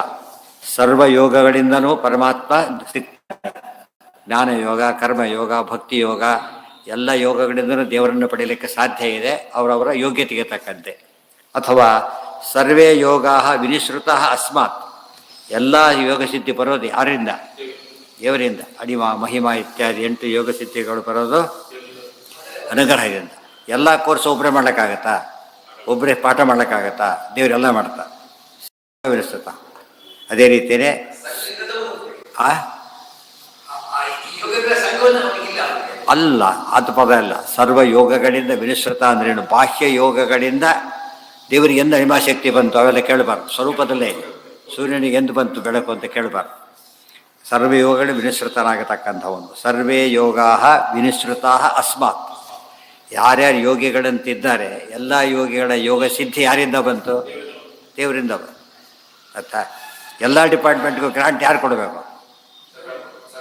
ಸರ್ವಯೋಗಗಳಿಂದನೂ ಪರಮಾತ್ಮ ಸಿಗ್ತಾನೆ. ಜ್ಞಾನಯೋಗ, ಕರ್ಮಯೋಗ, ಭಕ್ತಿಯೋಗ ಎಲ್ಲ ಯೋಗಗಳಿಂದಲೂ ದೇವರನ್ನು ಪಡೆಯಲಿಕ್ಕೆ ಸಾಧ್ಯ ಇದೆ, ಅವರವರ ಯೋಗ್ಯತೆಗೆ ತಕ್ಕಂತೆ. ಅಥವಾ ಸರ್ವೇ ಯೋಗಾ ವಿನಿಸೃತ ಅಸ್ಮಾತ್. ಎಲ್ಲ ಯೋಗಸಿದ್ಧಿ ಬರೋದು ಯಾರಿಂದ? ದೇವರಿಂದ. ಅಣಿಮ, ಮಹಿಮಾ ಇತ್ಯಾದಿ 8 ಯೋಗಸಿದ್ಧಿಗಳು ಬರೋದು ಅನುಗ್ರಹದಿಂದ. ಎಲ್ಲ ಕೋರ್ಸ್ ಒಬ್ಬರೇ ಮಾಡ್ಲಿಕ್ಕಾಗತ್ತಾ? ಒಬ್ಬರೇ ಪಾಠ ಮಾಡ್ಲಿಕ್ಕಾಗತ್ತಾ? ದೇವರೆಲ್ಲ ಮಾಡ್ತಾ ವಿನಿಸೃತ. ಅದೇ ರೀತಿಯೇ ಅಲ್ಲ, ಅದು ಪದ ಅಲ್ಲ. ಸರ್ವ ಯೋಗಗಳಿಂದ ವಿನಿಸೃತ ಅಂದ್ರೇನು? ಬಾಹ್ಯ ಯೋಗಗಳಿಂದ ದೇವರಿಗೆ ಎಂದು ಅಣಿಮಾಶಕ್ತಿ ಬಂತು ಅವೆಲ್ಲ ಕೇಳಬಾರ್ದು. ಸ್ವರೂಪದಲ್ಲೇ ಸೂರ್ಯನಿಗೆ ಎಂದು ಬಂತು ಬೆಳಕು ಅಂತ ಕೇಳಬಾರ್ದು. ಸರ್ವಯೋಗಗಳು ವಿನಿಸೃತನಾಗತಕ್ಕಂಥವನು. ಸರ್ವೇ ಯೋಗಾ ವಿನಿಸೃತಾ ಅಸ್ಮಾತ್. ಯಾರ್ಯಾರು ಯೋಗಿಗಳಂತಿದ್ದಾರೆ ಎಲ್ಲ ಯೋಗಿಗಳ ಯೋಗ ಸಿದ್ಧಿ ಯಾರಿಂದ ಬಂತು? ದೇವರಿಂದ ಬಂತು. ಆಯ್ತಾ? ಎಲ್ಲ ಡಿಪಾರ್ಟ್ಮೆಂಟ್ಗೂ ಗ್ರಾಂಟ್ ಯಾರು ಕೊಡಬೇಕು?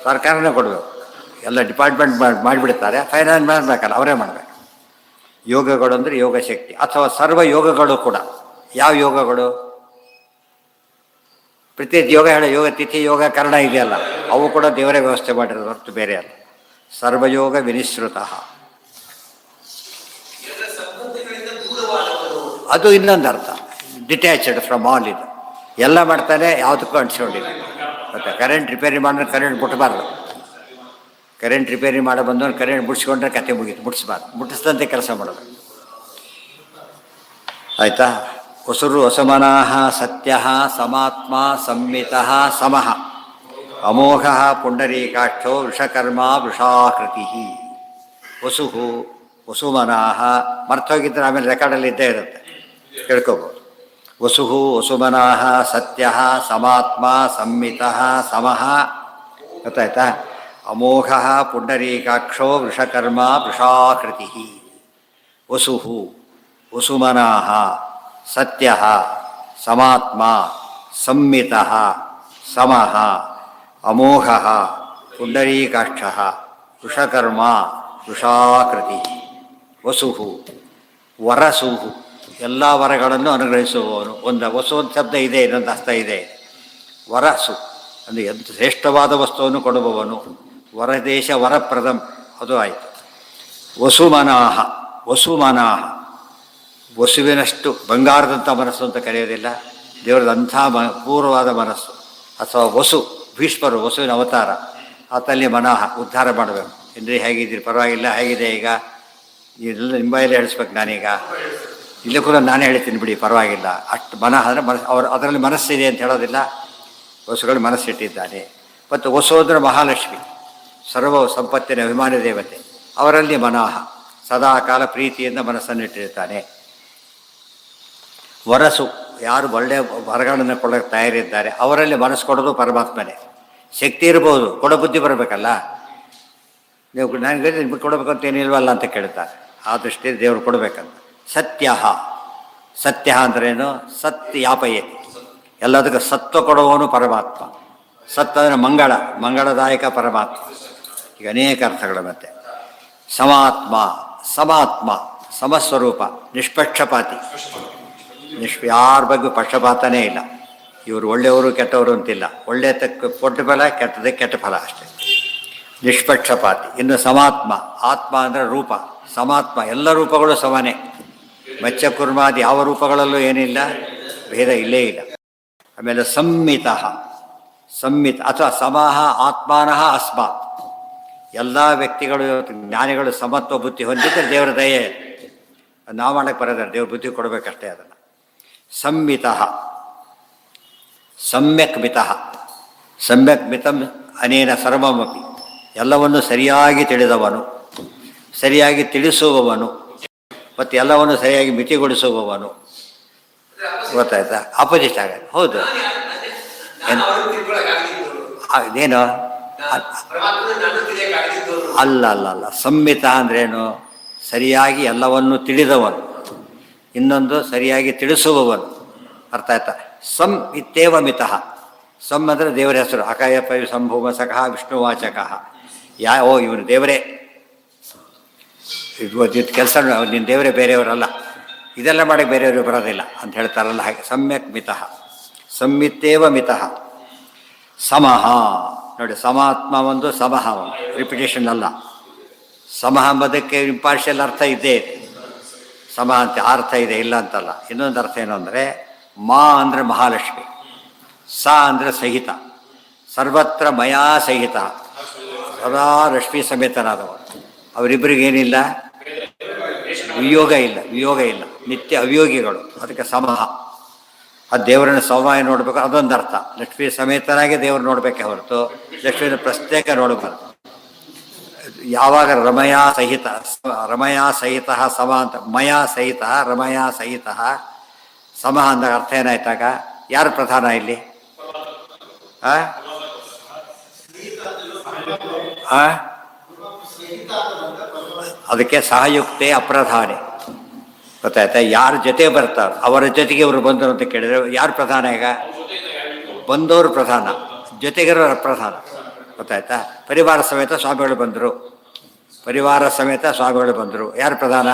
ಸರ್ಕಾರನೇ ಕೊಡಬೇಕು. ಎಲ್ಲ ಡಿಪಾರ್ಟ್ಮೆಂಟ್ ಮಾಡಿಬಿಡ್ತಾರೆ, ಫೈನಾನ್ಸ್ ಮಾಡಬೇಕಲ್ಲ, ಅವರೇ ಮಾಡಬೇಕು. ಯೋಗಗಳು ಅಂದರೆ ಯೋಗ ಶಕ್ತಿ. ಅಥವಾ ಸರ್ವ ಯೋಗಗಳು ಕೂಡ. ಯಾವ ಯೋಗಗಳು? ಪ್ರತಿ ಯೋಗ ಹೇಳ, ಯೋಗ ತಿಥಿ, ಯೋಗ ಕರ್ಣ ಇದೆಯಲ್ಲ, ಅವು ಕೂಡ ದೇವರೇ ವ್ಯವಸ್ಥೆ ಮಾಡಿರೋದು ಹೊರತು ಬೇರೆ ಅಲ್ಲ. ಸರ್ವಯೋಗ ವಿನಿಸೃತ. ಅದು ಇನ್ನೊಂದು ಅರ್ಥ, ಡಿಟ್ಯಾಚ್ಡ್ ಫ್ರಮ್ ಆಲ್. ಇದು ಎಲ್ಲ ಮಾಡ್ತಾನೆ, ಯಾವುದಕ್ಕೂ ಅಂಟಿಸ್ಕೊಂಡಿಲ್ಲ. ಮತ್ತು ಕರೆಂಟ್ ರಿಪೇರಿ ಮಾಡಿದ್ರೆ ಕರೆಂಟ್ ಮುಟ್ಟಬಾರ್ದು. ಕರೆಂಟ್ ರಿಪೇರಿ ಮಾಡೋ ಬಂದವನು ಕರೆಂಟ್ ಮುಟ್ಸ್ಕೊಂಡ್ರೆ ಕತೆ ಮುಗೀತು. ಮುಟ್ಟಿಸ್ಬಾರ್ದು, ಮುಟ್ಟಿಸ್ದಂತೆ ಕೆಲಸ ಮಾಡೋದು. ಆಯಿತಾ? ವಸುರು ವಸುಮನಃ ಸತ್ಯ ಸಮಾತ್ಮ ಸಂಮಿತ ಸಮಃ ಅಮೋಘ ಪುಂಡರೀಕಾಕ್ಷೋ ವೃಷಕರ್ಮ ವೃಷಾಕೃತಿ. ವಸುಹು ವಸುಮನಃ. ಮರ್ತೋಗಿದ್ದರೆ ಆಮೇಲೆ ರೆಕಾರ್ಡಲ್ಲಿ ಇದ್ದೇ ಇರುತ್ತೆ, ಕೇಳ್ಕೋಬೋದು. ವಸುಹು ವಸುಮನಃ ಸತ್ಯ ಸಮಾತ್ಮ ಸಂಮಿತ ಸಮಃ. ಗೊತ್ತಾಯ್ತಾ? ಅಮೋಘ ಪುಂಡರೀಕಾಕ್ಷೋ ವೃಷಕರ್ಮ ವೃಷಾಕೃತಿ. ವಸುಹು ವಸುಮನಃ ಸತ್ಯ ಸಮಾತ್ಮ ಸಂಮಿತ ಸಮಃ ಅಮೋಘ ಪುಂಡರೀಕಾಕ್ಷ ವೃಷಕರ್ಮ ವೃಷಾಕೃತಿ. ವಸುಹು ವರಸುಹು. ಎಲ್ಲ ವರಗಳನ್ನು ಅನುಗ್ರಹಿಸುವವನು. ವಸು ಒಂದು ಶಬ್ದ ಇದೆ, ಇನ್ನೊಂದು ಹಸ್ತ ಇದೆ. ವರಸು ಅಂದರೆ ಎಂತ ಶ್ರೇಷ್ಠವಾದ ವಸ್ತುವನ್ನು ಕೊಡುವವನು. ವರದೇಶ ವರಪ್ರದಂ, ಅದು ಆಯಿತು. ವಸುಮನಾಹ. ವಸುಮನಾಹ, ವಸುವಿನಷ್ಟು ಬಂಗಾರದಂಥ ಮನಸ್ಸು ಅಂತ ಕರೆಯೋದಿಲ್ಲ ದೇವರದಂಥ ಪೂರ್ವವಾದ ಮನಸ್ಸು. ಅಥವಾ ವಸು, ಭೀಷ್ಮರು ವಸುವಿನ ಅವತಾರ. ಆತಲ್ಲಿ ಮನಃ ಉದ್ಧಾರ ಮಾಡಬೇಕು. ಇಂದ್ರಿಯ ಹೇಗಿದ್ದೀರಿ? ಪರವಾಗಿಲ್ಲ, ಹೇಗಿದೆ ಈಗ? ಇದೆಲ್ಲ ನಿಂಬಾಯಲ್ಲಿ ಹೇಳಿಸ್ಬೇಕು ನಾನೀಗ. ಇಲ್ಲೂ ಕೂಡ ನಾನೇ ಹೇಳ್ತೀನಿ ಬಿಡಿ, ಪರವಾಗಿಲ್ಲ. ಅಷ್ಟು ಮನಃ ಅಂದರೆ ಅವರು ಅದರಲ್ಲಿ ಮನಸ್ಸಿದೆ ಅಂತ ಹೇಳೋದಿಲ್ಲ. ವಸುಗಳು ಮನಸ್ಸಿಟ್ಟಿದ್ದಾನೆ. ಮತ್ತು ವಸು ಅಂದರೆ ಮಹಾಲಕ್ಷ್ಮಿ, ಸರ್ವ ಸಂಪತ್ತಿನ ಅಭಿಮಾನಿ ದೇವತೆ. ಅವರಲ್ಲಿ ಮನಃ ಸದಾಕಾಲ ಪ್ರೀತಿಯಿಂದ ಮನಸ್ಸನ್ನಿಟ್ಟಿರ್ತಾನೆ. ವರಸು, ಯಾರು ಒಳ್ಳೆಯ ವರಗಳನ್ನು ಕೊಡೋಕ್ಕೆ ತಯಾರಿದ್ದಾರೆ ಅವರಲ್ಲಿ ಮನಸ್ಸು ಕೊಡೋದು ಪರಮಾತ್ಮನೇ. ಶಕ್ತಿ ಇರ್ಬೋದು, ಕೊಡೋ ಬುದ್ಧಿ ಬರಬೇಕಲ್ಲ. ನೀವು ನನಗೆ ನಿಮಗೆ ಕೊಡಬೇಕಂತ ಏನಿಲ್ವಲ್ಲ ಅಂತ ಕೇಳ್ತಾರೆ. ಆ ದೃಷ್ಟಿಯಲ್ಲಿ ದೇವರು ಕೊಡಬೇಕಂತ. ಸತ್ಯ. ಸತ್ಯ ಅಂದ್ರೇನು? ಸತ್ಯ ಯಾಪಯತಿ. ಎಲ್ಲದಕ್ಕೂ ಸತ್ವ ಕೊಡುವವನು ಪರಮಾತ್ಮ. ಸತ್ ಅಂದರೆ ಮಂಗಳ, ಮಂಗಳದಾಯಕ ಪರಮಾತ್ಮ. ಈಗ ಅನೇಕ ಅರ್ಥಗಳು. ಮತ್ತೆ ಸಮಾತ್ಮ. ಸಮಾತ್ಮ ಸಮಸ್ವರೂಪ, ನಿಷ್ಪಕ್ಷಪಾತಿ. ಯಾರ ಬಗ್ಗೆ ಪಕ್ಷಪಾತನೇ ಇಲ್ಲ. ಇವರು ಒಳ್ಳೆಯವರು ಕೆಟ್ಟವರು ಅಂತಿಲ್ಲ. ಒಳ್ಳೆಯದಕ್ಕೆ ಕೊಟ್ಟ ಫಲ, ಕೆಟ್ಟದಕ್ಕೆ ಕೆಟ್ಟ ಫಲ ಅಷ್ಟೇ. ನಿಷ್ಪಕ್ಷಪಾತಿ. ಇನ್ನು ಸಮಾತ್ಮ. ಆತ್ಮ ಅಂದರೆ ರೂಪ. ಸಮಾತ್ಮ ಎಲ್ಲ ರೂಪಗಳು ಸಮಾನೆ. ಮಚ್ಚ ಕುರ್ಮಾದಿ ಯಾವ ರೂಪಗಳಲ್ಲೂ ಏನಿಲ್ಲ, ಭೇದ ಇಲ್ಲೇ ಇಲ್ಲ. ಆಮೇಲೆ ಸಂಮಿತ. ಸಂಮಿತ ಅಥವಾ ಸಮಃ ಆತ್ಮಾನಃ ಅಸ್ಮಾತ್. ಎಲ್ಲ ವ್ಯಕ್ತಿಗಳು, ಜ್ಞಾನಿಗಳು ಸಮತ್ವ ಬುದ್ಧಿ ಹೊಂದಿದ್ದರೆ ದೇವರ ದಯೆ. ನಾವು ಮಾಡಕ್ಕೆ ಬರೋದಾರೆ, ದೇವ್ರ ಬುದ್ಧಿ ಕೊಡಬೇಕಷ್ಟೇ. ಅದನ್ನು ಸಂಮಿತ. ಸಮ್ಯಕ್ ಮಿತ. ಸಮ್ಯಕ್ ಮಿತಂ ಅನೇನ ಸರ್ವಮಪಿ. ಎಲ್ಲವನ್ನು ಸರಿಯಾಗಿ ತಿಳಿದವನು, ಸರಿಯಾಗಿ ತಿಳಿಸುವವನು, ಮತ್ತು ಎಲ್ಲವನ್ನು ಸರಿಯಾಗಿ ಮಿತಿಗೊಳಿಸುವವನು. ಗೊತ್ತಾಯ್ತಾ? ಅಪೋಸಿಟ್ ಆಗ ಹೌದು. ಅದೇನು ಅಲ್ಲ ಅಲ್ಲ ಅಲ್ಲ. ಸಂಮಿತ ಅಂದ್ರೇನು? ಸರಿಯಾಗಿ ಎಲ್ಲವನ್ನು ತಿಳಿದವನು. ಇನ್ನೊಂದು ಸರಿಯಾಗಿ ತಿಳಿಸುವವನು. ಅರ್ಥ ಆಯ್ತಾ? ಸಂ ಇತ್ತೇವ ಮಿತಃ. ಸಂ ಅಂದರೆ ದೇವರ ಹೆಸರು. ಅಕಾಯಪಯ ಸಂಭೂಮ ಸಖಃ ವಿಷ್ಣುವಾಚಕ. ಇವನು ದೇವರೇ, ಇದು ಕೆಲಸ ನಿನ್ನ ದೇವರೇ, ಬೇರೆಯವರಲ್ಲ. ಇದೆಲ್ಲ ಮಾಡಕ್ಕೆ ಬೇರೆಯವರು ಬರೋದಿಲ್ಲ ಅಂತ ಹೇಳ್ತಾರಲ್ಲ, ಹಾಗೆ ಸಮ್ಯಕ್ ಮಿತಃ. ಸಂಮಿತ್ತೇವ ಮಿತಃ. ಸಮಃ ನೋಡಿ, ಸಮಾತ್ಮ ಒಂದು, ಸಮಃ ಒಂದು. ರಿಪಿಟೇಷನ್ ಅಲ್ಲ. ಸಮಃ ಎಂಬುದಕ್ಕೆ ಇಂಪಾರ್ಷಿಯಲ್ ಅರ್ಥ ಇದ್ದೇ ಇದೆ. ಸಮ ಅಂತ ಅರ್ಥ ಇದೆ, ಇಲ್ಲ ಅಂತಲ್ಲ. ಇನ್ನೊಂದು ಅರ್ಥ ಏನು ಅಂದರೆ, ಮಾ ಅಂದರೆ ಮಹಾಲಕ್ಷ್ಮಿ, ಸ ಅಂದರೆ ಸಹಿತ. ಸರ್ವತ್ರ ಮಯಾ ಸಹಿತ, ಸದಾ ಲಕ್ಷ್ಮೀ ಸಮೇತನಾದವ. ಅವರಿಬ್ಬರಿಗೇನಿಲ್ಲ, ವಿಯೋಗ ಇಲ್ಲ, ವಿಯೋಗ ಇಲ್ಲ, ನಿತ್ಯ ಅವಿಯೋಗಿಗಳು. ಅದಕ್ಕೆ ಸಮಃ. ಅದು ದೇವರನ್ನ ಸಮಯ ನೋಡಬೇಕು, ಅದೊಂದು ಅರ್ಥ. ಲಕ್ಷ್ಮೀ ಸಮೇತನಾಗಿ ದೇವರು ನೋಡಬೇಕೆ ಹೊರತು ಲಕ್ಷ್ಮೀನ ಪ್ರತ್ಯೇಕ ನೋಡಬಾರ್ದು. ಯಾವಾಗ ರಮಯಾ ಸಹಿತ, ರಮಯಾ ಸಹಿತ ಸಮ ಅಂತ, ಮಯಾ ಸಹಿತ ರಮಯಾ ಸಹಿತ ಸಮ ಅಂದಾಗ ಅರ್ಥ ಏನಾಯ್ತಾಗ? ಯಾರು ಪ್ರಧಾನ ಇಲ್ಲಿ? ಅದಕ್ಕೆ ಸಹಯುಕ್ತೆ ಅಪ್ರಧಾನೆ. ಗೊತ್ತಾಯ್ತಾ? ಯಾರ ಜೊತೆ ಬರ್ತಾರೆ ಅವರ ಜೊತೆಗೆ ಇವರು ಬಂದರು ಅಂತ ಕೇಳಿದ್ರೆ ಯಾರು ಪ್ರಧಾನ? ಈಗ ಬಂದವರು ಪ್ರಧಾನ, ಜೊತೆಗಿರೋರು ಪ್ರಧಾನ. ಗೊತ್ತಾಯ್ತಾ? ಪರಿವಾರ ಸಮೇತ ಸ್ವಾಮಿಗಳು ಬಂದರು, ಪರಿವಾರ ಸಮೇತ ಸ್ವಾಮಿಗಳು ಬಂದರು. ಯಾರು ಪ್ರಧಾನ?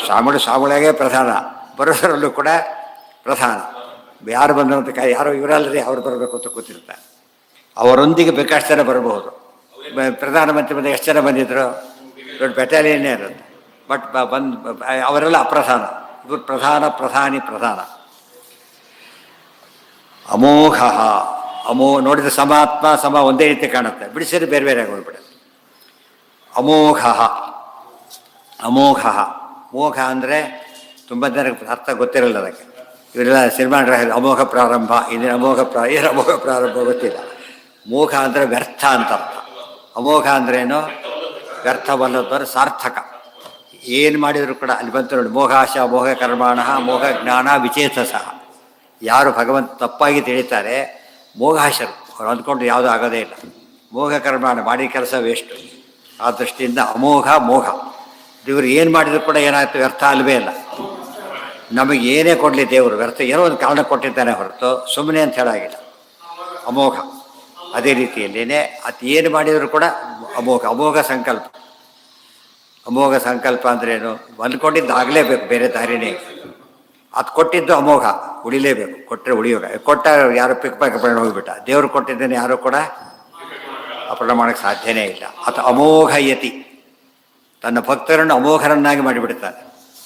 ಸ್ವಾಮಿಗಳಾಗೇ ಪ್ರಧಾನ. ಬರೋದರಲ್ಲೂ ಕೂಡ ಪ್ರಧಾನ. ಯಾರು ಬಂದರು ಅಂತ ಯಾರೋ ಇವರಲ್ಲರಿ ಅವ್ರು ಬರಬೇಕು ಅಂತ ಕೂತಿರ್ತಾರೆ. ಅವರೊಂದಿಗೆ ಬೇಕಾಷ್ಟು ಜನ ಬರಬಹುದು. ಪ್ರಧಾನಮಂತ್ರಿ ಬಂದ ಎಷ್ಟು ಜನ ಬಂದಿದ್ರು? ದೊಡ್ಡ ಬೆಟಾಲಿಯನ್ನೇ ಇರುತ್ತೆ. ಬಟ್ ಅವರೆಲ್ಲ ಅಪ್ರಧಾನ. ಇವರು ಪ್ರಧಾನ, ಪ್ರಧಾನಿ, ಪ್ರಧಾನ. ಅಮೋಘ. ನೋಡಿದ್ರೆ ಸಮಾತ್ಮ ಸಮ ಒಂದೇ ರೀತಿ ಕಾಣುತ್ತೆ, ಬಿಡಿಸಿದ್ರೆ ಬೇರೆ ಬೇರೆ ಆಗೋಗ್ಬಿಡುತ್ತೆ. ಅಮೋಘ. ಅಮೋಘ. ಮೋಘ ಅಂದರೆ ತುಂಬ ಜನಕ್ಕೆ ಅರ್ಥ ಗೊತ್ತಿರಲ್ಲ ಅದಕ್ಕೆ. ಇವರೆಲ್ಲ ಸಿನಿಮಾ ಅಮೋಘ ಪ್ರಾರಂಭ, ಇದೇನು ಅಮೋಘ ಏನು ಅಮೋಘ ಪ್ರಾರಂಭ ಗೊತ್ತಿಲ್ಲ. ಮೋಘ ಅಂದರೆ ವ್ಯರ್ಥ ಅಂತ ಅರ್ಥ. ಅಮೋಘ ಅಂದ್ರೇನು? ವ್ಯರ್ಥವಲ್ಲದವರು ಸಾರ್ಥಕ. ಏನು ಮಾಡಿದರೂ ಕೂಡ ಅಲ್ಲಿ ಬಂತು ನೋಡಿ, ಮೋಘಾಶ ಮೋಘ ಕರ್ಮಾಣ ಮೋಘ ಜ್ಞಾನ ವಿಚೇತಸಃ. ಯಾರು ಭಗವಂತ ತಪ್ಪಾಗಿ ತಿಳಿತಾರೆ ಮೋಘಾಶರು, ಅವ್ರು ಅಂದ್ಕೊಂಡು ಯಾವುದೂ ಆಗೋದೇ ಇಲ್ಲ. ಮೋಘ ಕರ್ಮಾಣ ಮಾಡಿ ಕೆಲಸ ವೇಸ್ಟು. ಆ ದೃಷ್ಟಿಯಿಂದ ಅಮೋಘ ಮೋಘ. ದೇವರು ಏನು ಮಾಡಿದರೂ ಕೂಡ ಏನಾಯ್ತು? ವ್ಯರ್ಥ ಅಲ್ವೇ ಇಲ್ಲ. ನಮಗೆ ಏನೇ ಕೊಡಲಿ ದೇವರು ವ್ಯರ್ಥ ಏನೋ ಒಂದು ಕಾರಣ ಕೊಟ್ಟಿದ್ದಾನೆ ಹೊರತು ಸುಮ್ಮನೆ ಅಂತ ಹೇಳಾಗಿಲ್ಲ. ಅಮೋಘ. ಅದೇ ರೀತಿಯಲ್ಲೇನೆ ಅದು ಏನು ಮಾಡಿದರೂ ಕೂಡ ಅಮೋಘ. ಅಮೋಘ ಸಂಕಲ್ಪ. ಅಮೋಘ ಸಂಕಲ್ಪ ಅಂದ್ರೇನು? ಅಂದ್ಕೊಂಡಿದ್ದು ಆಗಲೇಬೇಕು, ಬೇರೆ ದಾರಿನೇ. ಅದು ಕೊಟ್ಟಿದ್ದು ಅಮೋಘ, ಉಳಿಲೇಬೇಕು. ಕೊಟ್ಟರೆ ಉಳಿಯೋಗ. ಕೊಟ್ಟ ಯಾರು ಪಿಕ್ ಪಾಕೆಟ್ ಹೋಗಿಬಿಟ್ಟ. ದೇವರು ಕೊಟ್ಟಿದ್ದೇನೆ ಯಾರು ಕೂಡ ಅಪರ್ಣ ಮಾಡೋಕ್ಕೆ ಸಾಧ್ಯನೇ ಇಲ್ಲ. ಅದು ಅಮೋಘ ಯತಿ. ತನ್ನ ಭಕ್ತರನ್ನು ಅಮೋಘರನ್ನಾಗಿ ಮಾಡಿಬಿಡ್ತಾನೆ.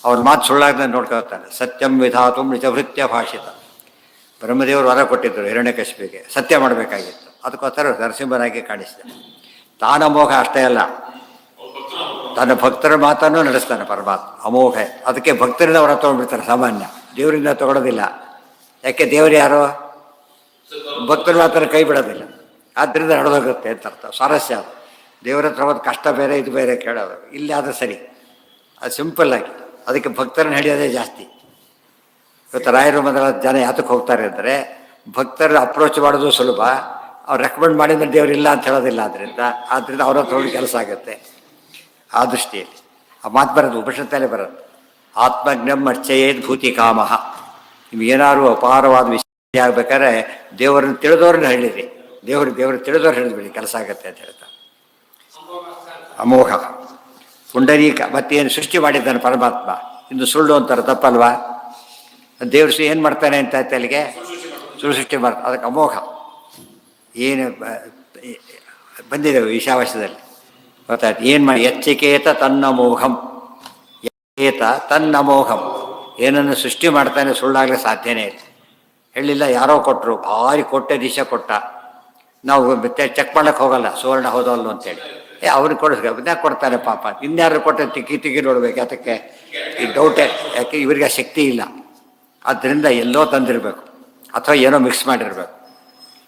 ಅವ್ರ ಮಾತು ಸುಳ್ಳಾಗ್ದಂಗೆ ನೋಡ್ಕೊಳ್ತಾನೆ. ಸತ್ಯಂ ವಿಧಾತು ನಿಜಭೃತ್ಯ ಭಾಷಿತ. ಬ್ರಹ್ಮದೇವರು ವರ ಕೊಟ್ಟಿದ್ದರು ಹಿರಣ್ಯಕಶಿಪಿಗೆ, ಸತ್ಯ ಮಾಡಬೇಕಾಗಿತ್ತು. ಅದಕ್ಕೋಸ್ಕರ ನರಸಿಂಹನಾಗಿ ಕಾಣಿಸ್ತಾನೆ. ತಾನ ಅಮೋಘ ಅಷ್ಟೇ ಅಲ್ಲ, ತನ್ನ ಭಕ್ತರ ಮಾತನ್ನು ನಡೆಸ್ತಾನೆ ಪರಮಾತ್ಮ. ಅಮೋಘ. ಅದಕ್ಕೆ ಭಕ್ತರಿಂದ ಹೊರ ತೊಗೊಂಡ್ಬಿಡ್ತಾರೆ ಸಾಮಾನ್ಯ, ದೇವರಿಂದ ತೊಗೊಳೋದಿಲ್ಲ. ಯಾಕೆ? ದೇವರು ಯಾರು? ಭಕ್ತರ ಮಾತನ್ನು ಕೈ ಬಿಡೋದಿಲ್ಲ. ಆದ್ದರಿಂದ ನಡೆದೋಗುತ್ತೆ ಅಂತ ಅರ್ಥ. ಸ್ವಾರಸ್ಯ ಅದು. ದೇವರ ಹತ್ರ ಹೋದ ಕಷ್ಟ ಬೇರೆ, ಇದು ಬೇರೆ ಕೇಳೋದು. ಇಲ್ಲಿ ಆದರೆ ಸರಿ, ಅದು ಸಿಂಪಲ್ಲಾಗಿ. ಅದಕ್ಕೆ ಭಕ್ತರನ್ನ ಹಿಡಿಯೋದೇ ಜಾಸ್ತಿ. ಇವತ್ತು ರಾಯರು ಮೊದಲ ಜನ ಯಾತಕ್ಕೆ ಹೋಗ್ತಾರೆ ಅಂದರೆ, ಭಕ್ತರು ಅಪ್ರೋಚ್ ಮಾಡೋದು ಸುಲಭ, ಅವ್ರು ರೆಕಮೆಂಡ್ ಮಾಡಿದ್ರೆ ದೇವರಿಲ್ಲ ಅಂತ ಹೇಳೋದಿಲ್ಲ. ಆದ್ದರಿಂದ ಅವ್ರ ಹತ್ರ ಹೋಗಿ ಕೆಲಸ ಆಗುತ್ತೆ. ಆ ದೃಷ್ಟಿಯಲ್ಲಿ ಆ ಮಾತು ಬರೋದು ಉಪನಿಷತ್ತಲ್ಲೇ ಬರೋದು. ಆತ್ಮಜ್ಞಂ ಅರ್ಚಯೇದ್ ಭೂತಿ ಕಾಮಃ. ನಿಮ್ಗೇನಾದ್ರು ಅಪಾರವಾದ ವಿಷಯ ಆಗ್ಬೇಕಾದ್ರೆ ದೇವರನ್ನು ತಿಳಿದವ್ರನ್ನ ಹೇಳಿರಿ. ದೇವರು ತಿಳಿದವ್ರು ಹೇಳಿದ್ಬಿಡಿ, ಕೆಲಸ ಆಗುತ್ತೆ ಅಂತ ಹೇಳ್ತಾರೆ. ಅಮೋಘ. ಪುಂಡರೀಕ. ಮತ್ತೇನು ಸೃಷ್ಟಿ ಮಾಡಿದ್ದಾನೆ ಪರಮಾತ್ಮ, ಇಂದು ಸುಳ್ಳು ಅಂತಾರೆ, ತಪ್ಪಲ್ವಾ? ದೇವರು ಏನು ಮಾಡ್ತಾನೆ ಅಂತ ಆಯ್ತು, ಅಲ್ಲಿಗೆ ಸುಳ್ಳು ಸೃಷ್ಟಿ ಮಾಡ್ತಾನೆ. ಅದಕ್ಕೆ ಅಮೋಘ. ಏನು ಬಂದಿದೆ ಈಶಾವಾಸ್ಯದಲ್ಲಿ, ಗೊತ್ತಾಯ್ತು? ಏನು ಮಾಡಿ? ಎಚ್ಚಿಕೇತ ತನ್ನಮೋಘಂ. ಏತ ತನ್ನಮೋಘಂ. ಏನನ್ನು ಸೃಷ್ಟಿ ಮಾಡ್ತಾನೆ, ಸುಳ್ಳಾಗಲಿ ಸಾಧ್ಯನೇ ಇಲ್ಲ. ಹೇಳಿಲ್ಲ, ಯಾರೋ ಕೊಟ್ಟರು, ಭಾರಿ ಕೊಟ್ಟೆ ದಿಶ ಕೊಟ್ಟ. ನಾವು ಚೆಕ್ ಮಾಡೋಕ್ಕೆ ಹೋಗಲ್ಲ, ಸುವರ್ಣ ಹೋದವಲ್ಲ ಅಂತೇಳಿ. ಅವ್ರಿಗೆ ಕೊಡಿಸ್ಬೇಕು, ಕೊಡ್ತಾನೆ ಪಾಪ. ಇನ್ಯಾರು ಕೊಟ್ಟರೆ ತಿಕ್ಕಿ ನೋಡ್ಬೇಕು. ಅದಕ್ಕೆ ಈ ಡೌಟೇ. ಯಾಕೆ? ಇವರಿಗೆ ಆ ಶಕ್ತಿ ಇಲ್ಲ. ಆದ್ದರಿಂದ ಎಲ್ಲೋ ತಂದಿರಬೇಕು, ಅಥವಾ ಏನೋ ಮಿಕ್ಸ್ ಮಾಡಿರ್ಬೇಕು.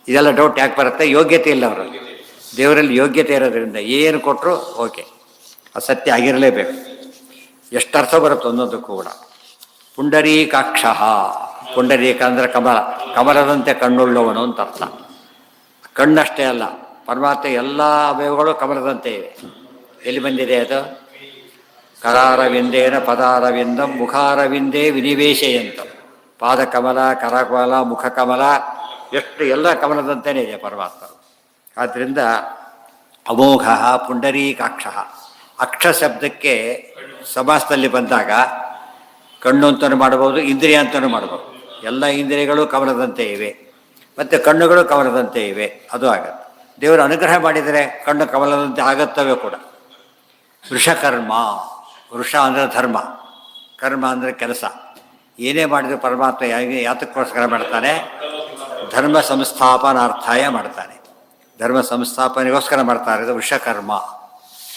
ಇದೆಲ್ಲ ಡೌಟ್ ಯಾಕೆ ಬರುತ್ತೆ? ಯೋಗ್ಯತೆ ಇಲ್ಲ ಅವರಲ್ಲಿ. ದೇವರಲ್ಲಿ ಯೋಗ್ಯತೆ ಇರೋದ್ರಿಂದ ಏನು ಕೊಟ್ಟರು ಓಕೆ, ಅದು ಸತ್ಯ ಆಗಿರಲೇಬೇಕು. ಎಷ್ಟು ಅರ್ಥ ಬರುತ್ತೆ ಒಂದೊಂದಕ್ಕೂ ಕೂಡ. ಪುಂಡರೀಕಾಕ್ಷ. ಪುಂಡರೀಕ ಅಂದರೆ ಕಮಲ, ಕಮಲದಂತೆ ಕಣ್ಣುಳ್ಳವನು ಅಂತ ಅರ್ಥ. ಕಣ್ಣಷ್ಟೇ ಅಲ್ಲ, ಪರಮಾತ್ಮ ಎಲ್ಲ ಅವಯವಗಳು ಕಮಲದಂತೆ ಇವೆ. ಎಲ್ಲಿ ಬಂದಿದೆ ಅದು? ಕರಾರವಿಂದೇನ ಪದಾರವಿಂದಂ ಮುಖಾರವಿಂದೇ ವಿನಿವೇಶಯಂತ. ಪಾದಕಮಲ, ಕರಕಮಲ, ಮುಖಕಮಲ, ಎಷ್ಟು ಎಲ್ಲ ಕಮಲದಂತೆಯೇ ಇದೆ ಪರಮಾತ್ಮ. ಆದ್ದರಿಂದ ಅಮೋಘ ಪುಂಡರೀಕಾಕ್ಷ. ಅಕ್ಷ ಶಬ್ದಕ್ಕೆ ಸಮಾಸದಲ್ಲಿ ಬಂದಾಗ ಕಣ್ಣು ಅಂತಲೂ ಮಾಡ್ಬೋದು, ಇಂದ್ರಿಯ ಅಂತಲೂ ಮಾಡ್ಬೋದು. ಎಲ್ಲ ಇಂದ್ರಿಯಗಳು ಕಮಲದಂತೆ ಇವೆ, ಮತ್ತು ಕಣ್ಣುಗಳು ಕಮಲದಂತೆ ಇವೆ. ಅದು ಆಗತ್ತೆ. ದೇವರು ಅನುಗ್ರಹ ಮಾಡಿದರೆ ಕಣ್ಣು ಕಮಲದಂತೆ ಆಗತ್ತವೆ ಕೂಡ. ವೃಷಕರ್ಮ, ವೃಷ ಅಂದರೆ ಧರ್ಮ, ಕರ್ಮ ಅಂದರೆ ಕೆಲಸ. ಏನೇ ಮಾಡಿದರೂ ಪರಮಾತ್ಮ ಯಾತಕ್ಕೋಸ್ಕರ ಮಾಡ್ತಾನೆ? ಧರ್ಮ ಸಂಸ್ಥಾಪನಾರ್ಥಾಯ ಮಾಡ್ತಾನೆ. ಧರ್ಮ ಸಂಸ್ಥಾಪನೆಗೋಸ್ಕರ ಮಾಡ್ತಾರೆ. ಇದು ವೃಷಕರ್ಮ.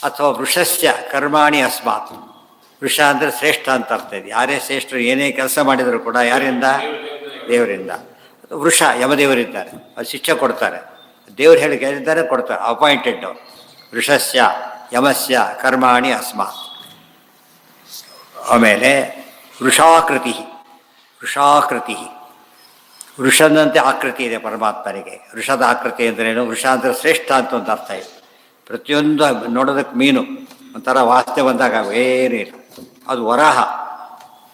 ಅಥವಾ ವೃಷಸ್ಯ ಕರ್ಮಾಣಿ ಅಸ್ಮಾತ್. ವೃಷ ಅಂದರೆ ಶ್ರೇಷ್ಠ ಅಂತ ಅರ್ಥ ಇದೆ. ಯಾರೇ ಶ್ರೇಷ್ಠರು ಏನೇ ಕೆಲಸ ಮಾಡಿದರೂ ಕೂಡ ಯಾರಿಂದ? ದೇವರಿಂದ. ವೃಷ ಯಮದೇವರಿದ್ದಾರೆ, ಅದು ಶಿಕ್ಷೆ ಕೊಡ್ತಾರೆ. ದೇವರು ಹೇಳಿ ಕೇಳಿದ್ದಾರೆ, ಕೊಡ್ತಾರೆ. ಅಪಾಯಿಂಟೆಡ್. ವೃಷಸ್ಯ ಯಮಸ್ಯ ಕರ್ಮಾಣಿ ಅಸ್ಮಾತ್. ಆಮೇಲೆ ವೃಷಾಕೃತಿ. ವೃಷಾಕೃತಿ, ವೃಷನಂತೆ ಆಕೃತಿ ಇದೆ ಪರಮಾತ್ಮನಿಗೆ. ವೃಷದ ಆಕೃತಿ ಅಂದ್ರೇನು? ವೃಷ ಅಂದರೆ ಶ್ರೇಷ್ಠ ಅಂತ ಒಂದು ಅರ್ಥ ಇದೆ. ಪ್ರತಿಯೊಂದು ನೋಡೋದಕ್ಕೆ ಮೀನು ಒಂಥರ ವಾಸನೆ ಬಂದಾಗ ಏನಿಲ್ಲ, ಅದು ವರಾಹ.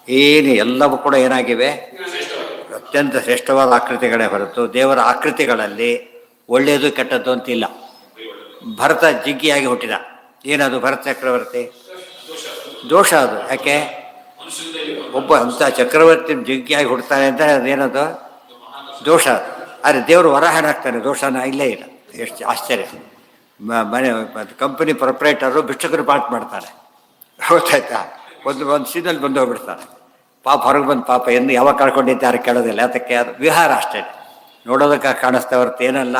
ಏನು ಎಲ್ಲವೂ ಕೂಡ ಏನಾಗಿವೆ? ಅತ್ಯಂತ ಶ್ರೇಷ್ಠವಾದ ಆಕೃತಿಗಳೇ ಹೊರತು ದೇವರ ಆಕೃತಿಗಳಲ್ಲಿ ಒಳ್ಳೆಯದು ಕೆಟ್ಟದ್ದು ಅಂತಿಲ್ಲ. ಭರತ ಜಿಗ್ಗಿಯಾಗಿ ಹುಟ್ಟಿದ. ಏನದು ಭರತ ಚಕ್ರವರ್ತಿ? ದೋಷ ಅದು. ಯಾಕೆ? ಒಬ್ಬ ಅಂಥ ಚಕ್ರವರ್ತಿ ಜಿಗ್ಗಿಯಾಗಿ ಹುಡ್ತಾನೆ ಅಂತ ಅದೇನದು? ದೋಷ ಅದು. ಆದರೆ ದೇವರು ವರಾಹನಾಗ್ತಾನೆ, ದೋಷನ ಇಲ್ಲೇ ಇಲ್ಲ. ಎಷ್ಟು ಆಶ್ಚರ್ಯ. ಮನೆ ಕಂಪನಿ ಪ್ರೊಪ್ರೈಟರು ಭಿಕ್ಷಕರು ಪಾಠ ಮಾಡ್ತಾನೆ, ಗೊತ್ತಾಯ್ತಾ? ಒಂದು ಸೀನಲ್ಲಿ ಬಂದು ಹೋಗ್ಬಿಡ್ತಾನೆ. ಪಾಪ ಹೊರಗೆ ಬಂದು ಪಾಪ ಎಂದು ಯಾವಾಗ ಕಳ್ಕೊಂಡಿದ್ದೆ ಯಾರು ಕೇಳೋದಿಲ್ಲ. ಅದಕ್ಕೆ ಅದು ವಿಹಾರ ಅಷ್ಟೇ, ನೋಡೋದಕ್ಕೆ ಕಾಣಿಸ್ತಾ ಹೊರತು ಏನಲ್ಲ.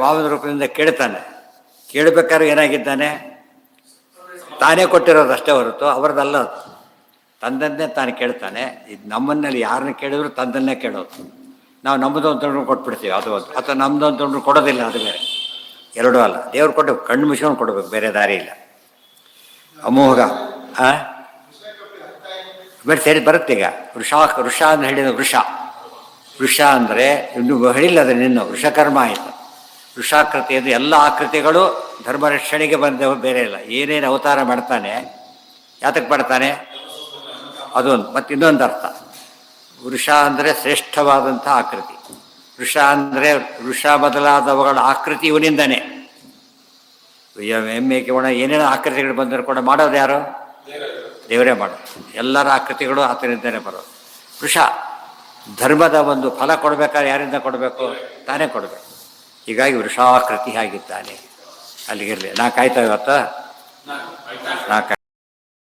ವಾಮನ ರೂಪದಿಂದ ಕೇಳ್ತಾನೆ. ಕೇಳಬೇಕಾದ್ರೆ ಏನಾಗಿದ್ದಾನೆ? ತಾನೇ ಕೊಟ್ಟಿರೋದಷ್ಟೇ ಹೊರತು ಅವರದಲ್ಲ. ಅದು ತಂದನ್ನೇ ತಾನು ಕೇಳ್ತಾನೆ. ಇದು ನಮ್ಮನ್ನಲ್ಲಿ ಯಾರನ್ನ ಕೇಳಿದ್ರು ತಂದನ್ನೇ ಕೇಳೋದು. ನಾವು ನಮ್ಮದು ಒಂದು ತೊಗೊಂಡು ಕೊಟ್ಬಿಡ್ತೀವಿ, ಅದು ಒಂದು. ಅಥವಾ ನಮ್ಮದು ಒಂದು ತೊಗೊಂಡು ಕೊಡೋದಿಲ್ಲ, ಅದು ಬೇರೆ. ಎರಡೂ ಅಲ್ಲ. ದೇವ್ರು ಕೊಟ್ಟು ಕಣ್ಣು ಮುಚ್ಕೊಂಡು ಕೊಡಬೇಕು, ಬೇರೆ ದಾರಿ ಇಲ್ಲ. ಅಮೋಘ ಬೇರೆ ಸೇರಿ ಬರುತ್ತೆ. ಈಗ ವೃಷ ಅಂತ ಹೇಳಿದ ವೃಷ. ವೃಷ ಅಂದರೆ ಇನ್ನು ಹೇಳಿಲ್ಲ ಅದನ್ನು, ಇನ್ನು ವೃಷಕರ್ಮ ಆಯಿತು. ವೃಷಾಕೃತಿ ಅಂದರೆ ಎಲ್ಲ ಆಕೃತಿಗಳು ಧರ್ಮ ರಕ್ಷಣೆಗೆ ಬಂದವು, ಬೇರೆ ಇಲ್ಲ. ಏನೇನು ಅವತಾರ ಮಾಡ್ತಾನೆ, ಯಾತಕ್ಕೆ ಮಾಡ್ತಾನೆ? ಅದೊಂದು. ಮತ್ತು ಇನ್ನೊಂದು ಅರ್ಥ, ವೃಷ ಅಂದರೆ ಶ್ರೇಷ್ಠವಾದಂಥ ಆಕೃತಿ. ವೃಷ ಅಂದರೆ ವೃಷ ಮೊದಲಾದವುಗಳ ಆಕೃತಿ ಇವನಿಂದನೇ. ಎಮ್ಮೆ ಕಿವಣ ಏನೇನೋ ಆಕೃತಿಗಳು ಬಂದರೂ ಕೂಡ ಮಾಡೋದು ಯಾರು? ದೇವರೇ ಮಾಡೋದು. ಎಲ್ಲರ ಆಕೃತಿಗಳು ಆತನಿಂದನೇ ಬರೋದು. ವೃಷ ಧರ್ಮದ ಒಂದು ಫಲ ಕೊಡಬೇಕಾದ್ರೆ ಯಾರಿಂದ ಕೊಡಬೇಕು? ತಾನೇ ಕೊಡಬೇಕು. ಹೀಗಾಗಿ ವೃಷಾಕೃತಿ ಆಗಿದ್ದಾನೆ. ಅಲ್ಲಿಗಿರಲಿ. ನಾಲ್ಕಾಯ್ತಾ ಇವತ್ತು? ನಾಲ್ಕು.